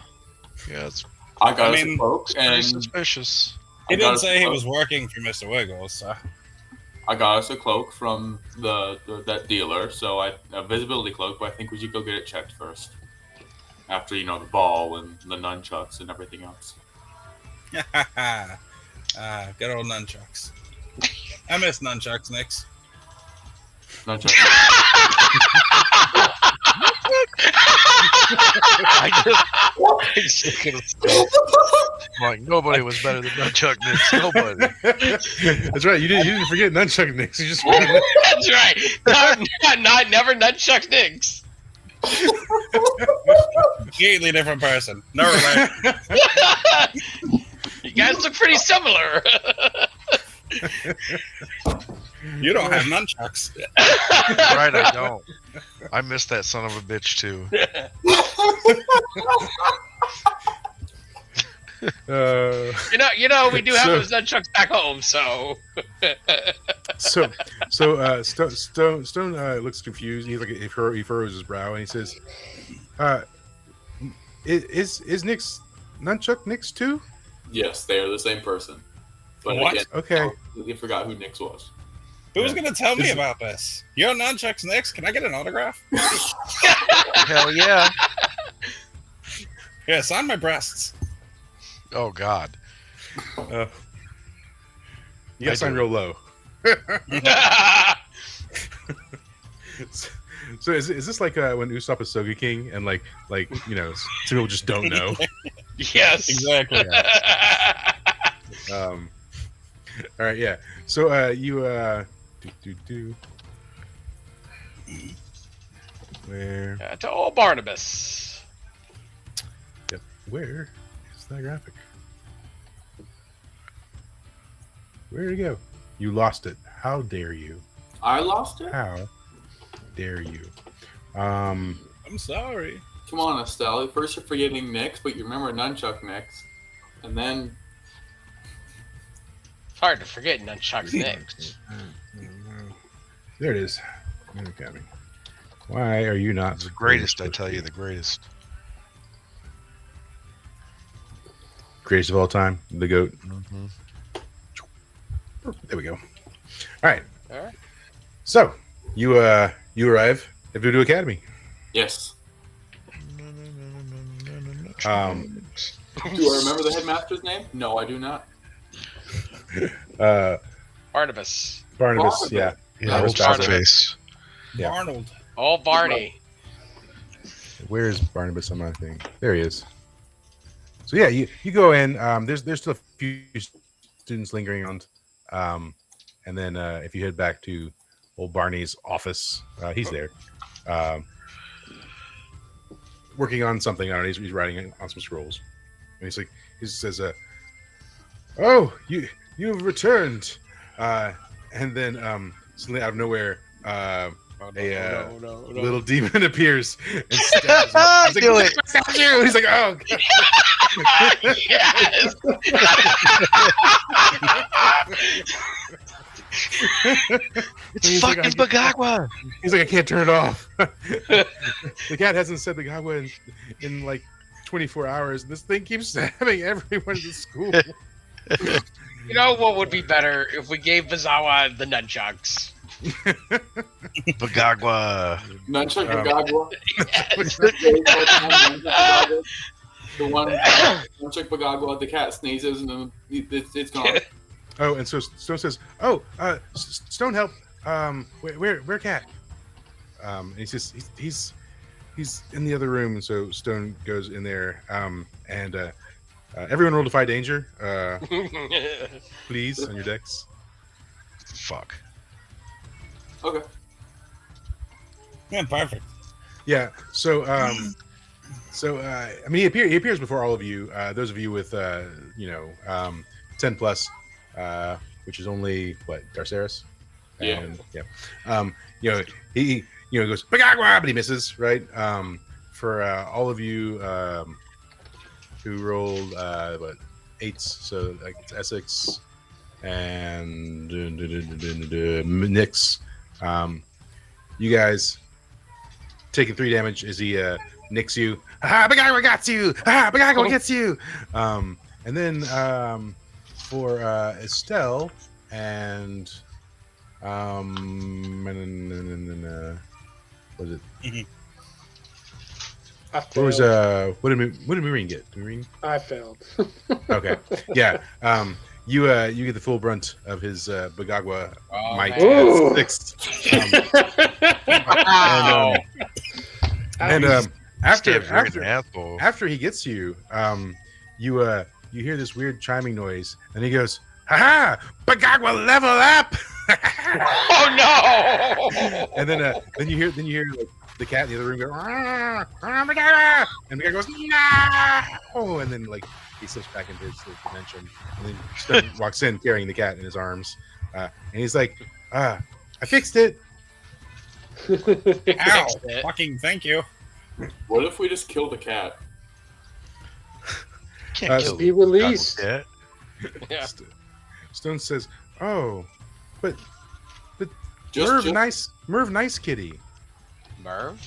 S5: it's
S3: I got us
S2: mean,
S3: a cloak,
S5: pretty
S3: and
S5: suspicious.
S2: He
S3: I got
S2: didn't
S3: us
S2: say
S3: a
S2: he
S3: cloak.
S2: was working for Mr. Wiggles, so...
S3: I got us a cloak from that dealer, so a visibility cloak, but I think we should go get it checked first. after the ball and the nunchucks and everything else.
S2: Good old nunchucks. I miss nunchucks, Nix.
S3: Nunchucks.
S5: I just like nobody was better than Nunchuck Nix. Nobody.
S1: That's right. You didn't forget nunchuck Nix. You just
S7: That's right. Never nunchuck Nix.
S2: Completely different person. No relation.
S7: You guys look pretty similar.
S2: You don't have nunchucks.
S5: Right, I don't. I miss that son of a bitch too.
S7: We do have those nunchucks back home, so.
S1: Stone looks confused. He's like he furrows his brow and he says, "Is Nix nunchuck Nix too?"
S3: Yes, they are the same person. But
S2: What?
S3: again,
S1: Okay.
S3: you forgot who Nix was.
S2: Who's going to tell me about this? Yo, nunchucks, Nix. Can I get an autograph?
S5: Hell yeah.
S2: Yeah, sign my breasts.
S5: Oh God.
S1: You gotta sign
S5: do.
S1: real low. So is this like when Usopp is Soga King and like some people just don't know?
S7: Yes.
S2: Exactly.
S1: All right, yeah. So you where
S7: To old Barnabas.
S1: where is that graphic? Where did it go? You lost it. How dare you?
S3: I lost it?
S1: How dare you?
S2: I'm sorry.
S3: Come on, Estelle. First you're forgetting Nix, but you remember Nunchuck Nix. And then...
S7: It's hard to forget nunchucks Nix.
S1: There it is. Okay. Why are you not
S5: The greatest, I tell you, the greatest.
S1: Greatest of all time, the GOAT.
S5: Mm-hmm.
S1: There we go. All right.
S7: All right.
S1: So you arrive at Voodoo Academy.
S3: Yes.
S1: Um,
S3: Do I remember the headmaster's name? No, I do not.
S7: Barnabas.
S1: Barnabas, yeah.
S5: Yeah,
S1: Barnabas
S5: old
S1: Basil.
S5: fuckface.
S1: Yeah.
S2: Arnold.
S7: Old Barney.
S1: Where's Barnabas on my thing? There he is. So yeah, you go in. There's still a few students lingering around. And then if you head back to old Barney's office, he's there, working on something. I don't know. He's writing on some scrolls, and he says, "Oh, you've returned." And then suddenly out of nowhere, little demon appears and stabs him. He's like, "Stab you!" He's like, "Oh." God.
S7: Yes.
S5: It's fucking Bagagwa.
S1: He's like, I can't turn it off. The cat hasn't said Bagagwa in like 24 hours. This thing keeps stabbing everyone in the school.
S7: You know what would be better if we gave Bazawa the nunchucks?
S5: Bagagwa.
S3: Nunchuck Bagagwa. The one Nunchuck Bagagwa, the cat sneezes and then it's gone.
S1: Oh, and so Stone says, "Oh, Stone, help! Where cat?" And he says he's in the other room. And so Stone goes in there, and everyone roll Defy Danger, please, on your decks.
S5: Fuck.
S3: Okay.
S2: Yeah, perfect.
S1: Yeah. So I mean, he appears before all of you. Those of you with 10 plus, which is only what, Darceris?
S3: Yeah.
S1: And, yeah. He goes Bagagwa, but he misses, right? For all of you who rolled what, 8s, so like it's Essex and Nix. You guys taking 3 damage as he nicks you. Ha! Bagagwa got you! Ha! Bagagwa gets you! And then for Estelle and what was it?
S6: I
S1: What was
S6: failed.
S1: what did Marine get? Marine?
S6: I failed.
S1: Okay. Yeah. You you get the full brunt of his Bagagua
S4: Oh,
S1: might
S4: man.
S1: at
S6: Ooh.
S1: 6.
S7: Wow.
S1: And
S6: Ouch.
S1: after
S5: Scabbed right in the asshole.
S1: after he gets you, you hear this weird chiming noise, and he goes, "Ha ha! Bagagua level up!"
S7: Oh no!
S1: And then you hear like, the cat in the other room go, "Rah, rah, Bagagua!" And the guy goes, "No!" And then like he slips back into his dimension, and then Stone walks in carrying the cat in his arms, and he's like, "I fixed it."
S2: Ow!
S7: Fixed it.
S2: Fucking thank you.
S3: What if we just kill the cat?
S5: Can't kill
S6: Be
S5: the
S6: released.
S5: cat.
S7: Yeah.
S1: Stone says, "Oh, but
S3: Just
S1: Merv, nice kitty."
S4: Merv?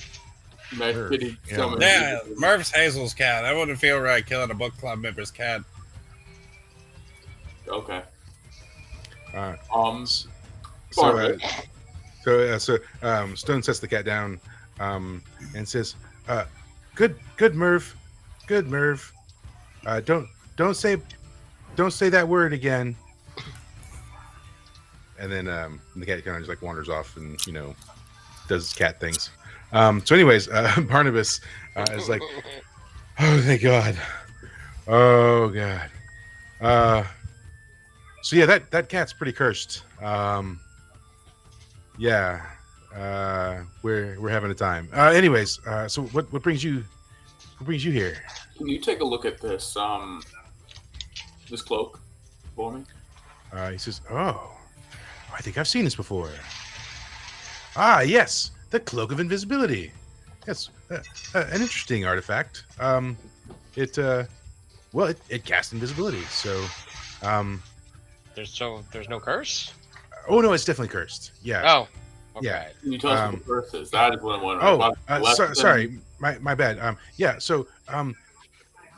S3: Merv.
S1: Yeah.
S2: Yeah, Merv's Hazel's cat. I wouldn't feel right killing a book club member's cat.
S3: Okay.
S1: So,
S3: Barnabas.
S1: Stone sets the cat down, and says, "Good Merv, good Merv. Don't say that word again." And then the cat kind of just like wanders off and does cat things. So, anyways, Barnabas is like, "Oh, thank God! Oh God!" So yeah, that cat's pretty cursed. Yeah, we're having a time. Anyways, so what brings you here?
S3: Can you take a look at this this cloak for me?
S1: He says, "Oh, I think I've seen this before. Ah, yes, the cloak of invisibility. Yes, an interesting artifact. It casts invisibility. So,
S4: There's no curse?
S1: oh no, it's definitely cursed. Yeah,
S4: Oh. Okay.
S1: yeah.
S3: Can you tell us what the curse is? That is what I'm wondering.
S1: Sorry, my bad. Yeah, so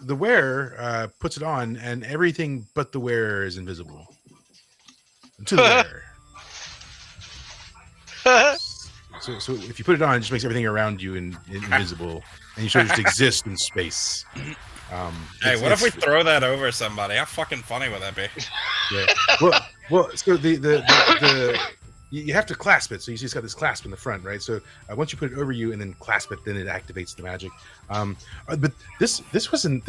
S1: the wearer puts it on, and everything but the wearer is invisible to the wearer. So if you put it on, it just makes everything around you invisible, and you sort of just exist in space.
S2: Hey, what if we throw that over somebody? How fucking funny would that be?
S1: Yeah. Well. So the you have to clasp it. So you see, it's got this clasp in the front, right? So once you put it over you and then clasp it, then it activates the magic. But this was in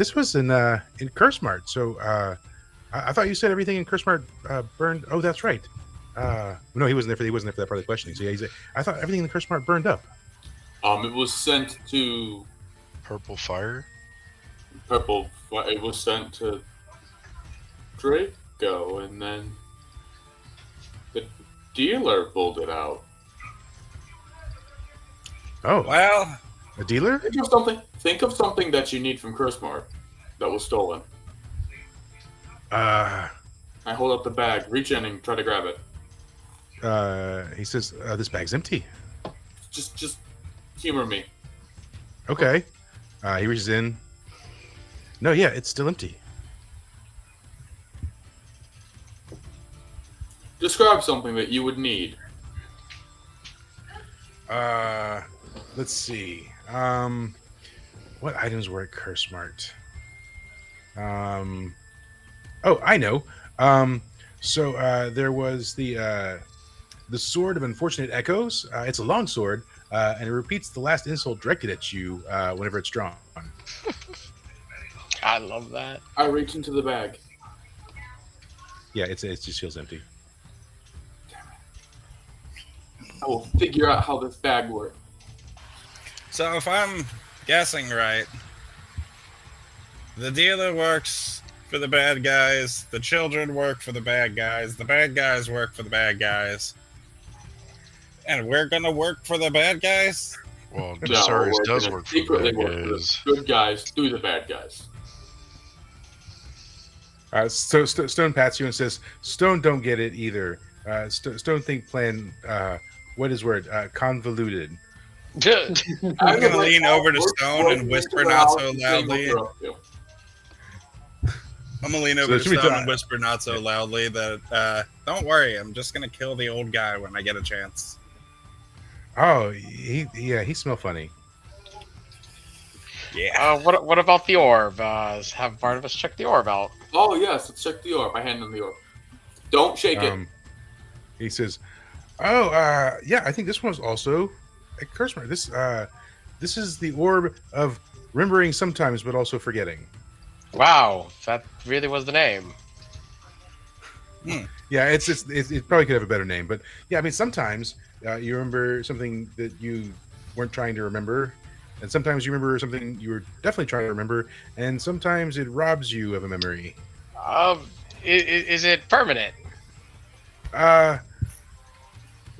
S1: Curse Mart. So I thought you said everything in Curse Mart burned. Oh, that's right. No, he wasn't there for that part of the questioning. So yeah, I thought everything in the Curse Mart burned up.
S3: It was sent to
S5: Purple fire.
S3: It was sent to Draco, and then the dealer pulled it out.
S1: Oh,
S2: Well,
S1: a dealer?
S3: Think of something that you need from Cursemart that was stolen. I hold up the bag, reach in and try to grab it.
S1: He says, "This bag's empty."
S3: Just humor me.
S1: Okay. He reaches in. No, yeah, it's still empty.
S3: Describe something that you would need.
S1: Let's see. What items were at Curse Mart? Oh, I know. So there was the Sword of Unfortunate Echoes. It's a long sword, and it repeats the last insult directed at you whenever it's drawn.
S4: I love that.
S3: I reach into the bag.
S1: Yeah, it just feels empty.
S3: I will figure out how this bag works.
S2: so if I'm guessing right, the dealer works for the bad guys, the children work for the bad guys work for the bad guys, and we're gonna work for the bad guys?
S5: Well,
S3: No,
S5: Sorry
S3: we're
S5: does
S3: gonna
S5: work for the
S3: secretly
S5: bad
S3: work for
S5: guys.
S3: the good guys through the bad guys.
S1: So Stone pats you and says, "Stone don't get it either. Stone think plan. What is word? Convoluted."
S2: I'm gonna lean over to Stone and whisper not so loudly. I'm gonna lean over to Stone and whisper not so loudly that don't worry, I'm just gonna kill the old guy when I get a chance.
S1: Oh, he smell funny.
S2: Yeah.
S7: What about the orb? Have Barnabas check the orb out.
S3: Oh yes, let's check the orb. I hand him the orb. Don't shake it.
S1: He says, "Oh, yeah, I think this one's also a curse mark. This is the orb of remembering sometimes, but also forgetting."
S7: Wow, that really was the name.
S1: Yeah, it probably could have a better name, but yeah, I mean, sometimes you remember something that you weren't trying to remember, and sometimes you remember something you were definitely trying to remember, and sometimes it robs you of a memory.
S7: Is it permanent?
S1: Well,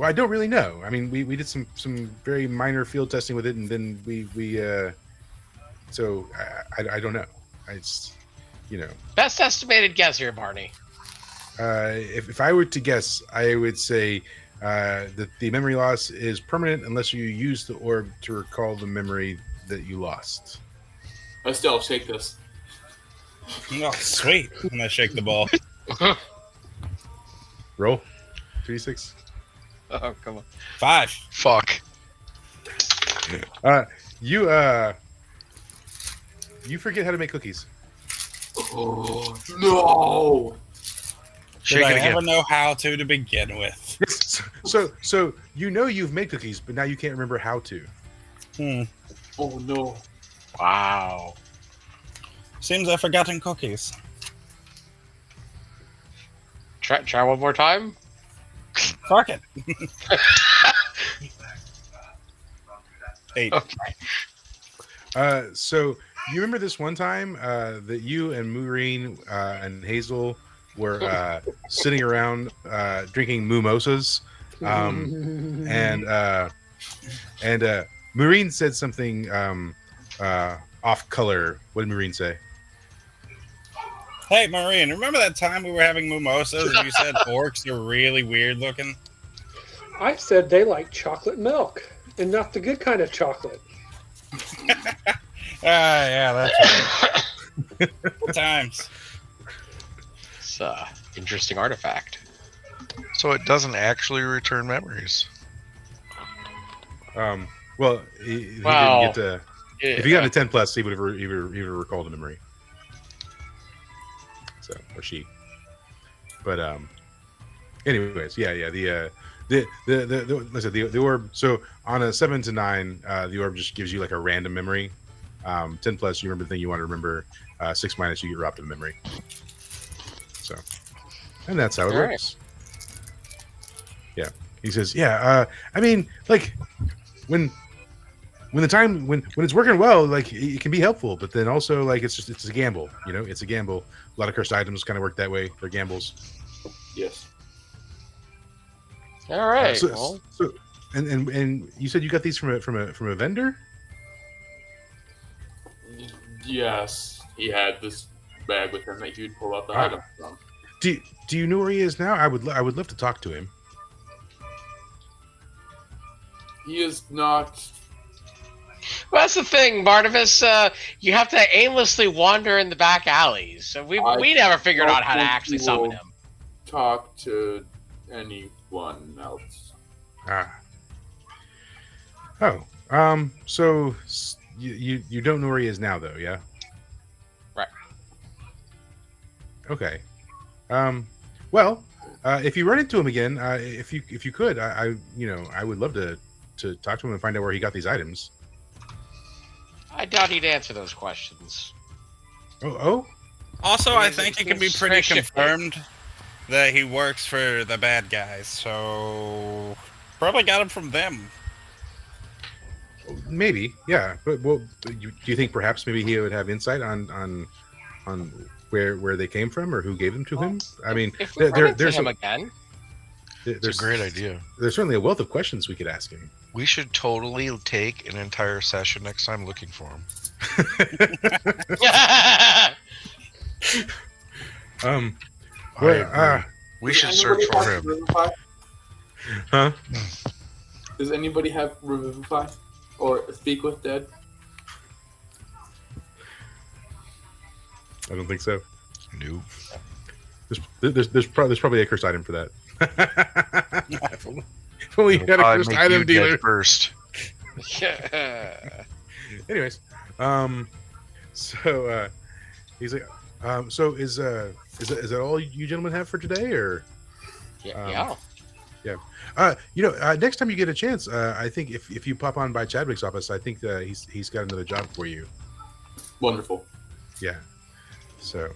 S1: I don't really know. I mean, we did some very minor field testing with it, and then so I don't know. It's
S7: Best estimated guess here, Barney.
S1: if I were to guess, I would say that the memory loss is permanent unless you use the orb to recall the memory that you lost.
S3: I still shake this.
S2: Oh, sweet. I'm going to shake the ball.
S1: Roll 3d6.
S7: Oh, come on.
S2: 5.
S5: Fuck.
S1: You forget how to make cookies.
S3: Oh no!
S2: Should
S5: Shake
S2: I
S5: it again.
S2: ever know how to begin with?
S1: So you've made cookies, but now you can't remember how to.
S3: Oh no!
S7: Wow.
S2: Seems I've forgotten cookies.
S7: Try one more time.
S2: Fuck it. 8.
S1: So you remember this one time that you and Maureen and Hazel were sitting around drinking mimosas, and Maureen said something off color. What did Maureen say?
S2: Hey, Maureen, remember that time we were having mimosas and you said orcs are really weird looking?
S6: I said they like chocolate milk, and not the good kind of chocolate.
S2: Yeah, that's right. Good times.
S7: It's interesting artifact.
S5: So it doesn't actually return memories.
S1: Well, he
S7: Well,
S1: didn't get to. If he got a 10 plus, he would have recalled a memory. So, or she. But anyways, yeah. The orb. So on a 7 to 9, the orb just gives you like a random memory. 10 plus, you remember the thing you want to remember. 6 minus, you get robbed of memory. So, and that's how it
S7: All right.
S1: works. Yeah, he says, yeah. I mean, like when it's working well, like it can be helpful, but then also like it's a gamble. It's a gamble. A lot of cursed items kind of work that way. They're gambles.
S3: Yes.
S7: All right.
S1: So and you said you got these from a vendor?
S3: Yes. He had this bag with him that he would pull out the item from.
S1: Do you know where he is now? I would love to talk to him.
S3: He is not.
S7: Well, that's the thing, Barnabas. You have to aimlessly wander in the back alleys. So we never figured out how to actually summon him.
S3: Talk to anyone else.
S1: So you don't know where he is now, though, yeah?
S7: Right.
S1: Okay. Well, if you run into him again, if you could, I would love to talk to him and find out where he got these items.
S7: I doubt he'd answer those questions.
S1: Oh.
S2: Also, I think it can be pretty
S7: Very shifty.
S2: confirmed that he works for the bad guys, so probably got him from them.
S1: Maybe, yeah. But do you think perhaps maybe he would have insight on where they came from or who gave them to him? I mean,
S7: If we run into
S1: there's
S7: him again,
S5: It's a great idea.
S1: There's certainly a wealth of questions we could ask him.
S5: We should totally take an entire session next time looking for him. We should search for him.
S3: Revivify?
S1: Huh?
S3: Does anybody have Revivify or Speak with Dead?
S1: I don't think so.
S5: Nope.
S1: There's probably a cursed item for that. If only you
S5: It'll
S1: had a
S5: probably
S1: cursed
S5: make
S1: item
S5: you dead
S1: dealer.
S5: first.
S1: Anyways, So he's like, so is that all you gentlemen have for today, or?
S7: Yeah.
S1: Next time you get a chance, I think if you pop on by Chadwick's office, I think he's got another job for you.
S3: Wonderful.
S1: Yeah. So,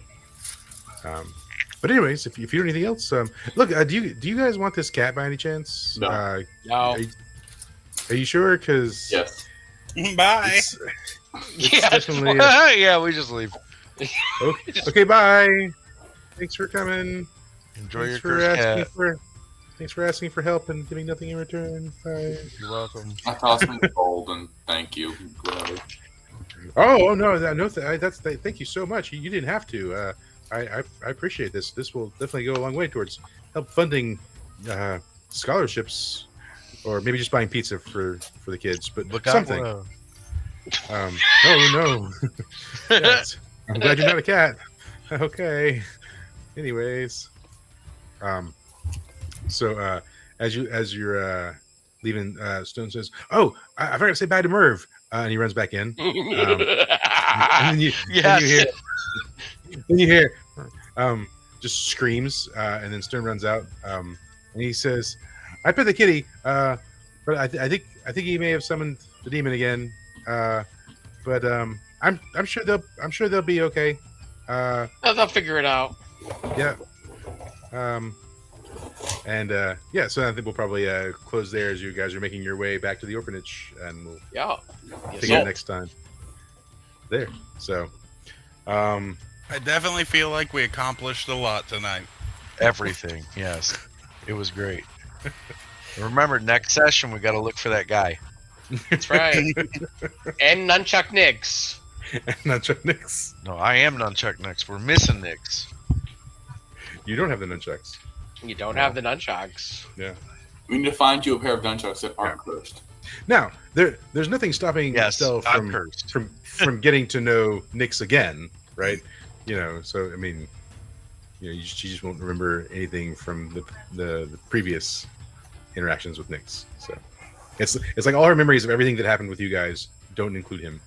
S1: but anyways, if you do anything else, look, do you guys want this cat by any chance?
S3: No.
S7: No.
S1: Are you sure? Because
S3: Yes.
S2: Bye.
S1: it's
S7: Yeah.
S1: definitely
S5: Yeah, we just leave.
S1: okay. Bye. Thanks for coming.
S5: Enjoy
S1: Thanks
S5: your
S1: for
S5: cursed
S1: asking
S5: cat.
S1: Thanks for asking for help and giving nothing in return. Bye.
S5: You're welcome.
S3: I toss him the gold and thank you. Whatever.
S1: Oh no, thank you so much. You didn't have to. I appreciate this. This will definitely go a long way towards help funding scholarships, or maybe just buying pizza for the kids. But
S5: Look
S1: something.
S5: out.
S1: No. Yes. I'm glad you're not a cat. Okay. Anyways, so as you're leaving, Stone says, "Oh, I forgot to say bye to Merv," and he runs back in. And then you
S5: Yes.
S1: hear just screams, and then Stern runs out, and he says, "I pet the kitty, but I think he may have summoned the demon again, but I'm sure they'll be okay.
S7: They'll figure it out.
S1: Yeah, yeah. So I think we'll probably close there as you guys are making your way back to the orphanage, and we'll
S7: Yeah.
S1: figure it next time there. So,
S2: I definitely feel like we accomplished a lot tonight.
S5: Everything. Yes. It was great. Remember, next session we got to look for that guy.
S7: That's right. And Nunchuck Nix.
S1: not Chuck Nix.
S5: No, I am Nunchuck next. We're missing Nix.
S1: You don't have the nunchucks.
S7: You don't have the nunchucks.
S1: Yeah.
S3: We need to find you a pair of nunchucks that aren't cursed.
S1: Now, there's nothing stopping
S5: Yes,
S1: Estelle
S5: I'm cursed.
S1: from getting to know Nix again, right? So I mean, she just won't remember anything from the previous interactions with Nix. So it's like all her memories of everything that happened with you guys don't include him.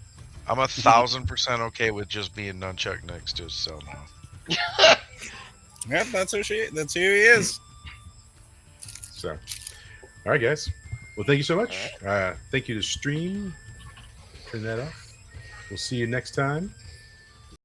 S5: I'm 1,000% okay with just being Nunchuck next, just so now.
S2: Yep, that's who he is.
S1: So, all right, guys. Well, thank you so much. Thank you to Stream. Turn that off. We'll see you next time.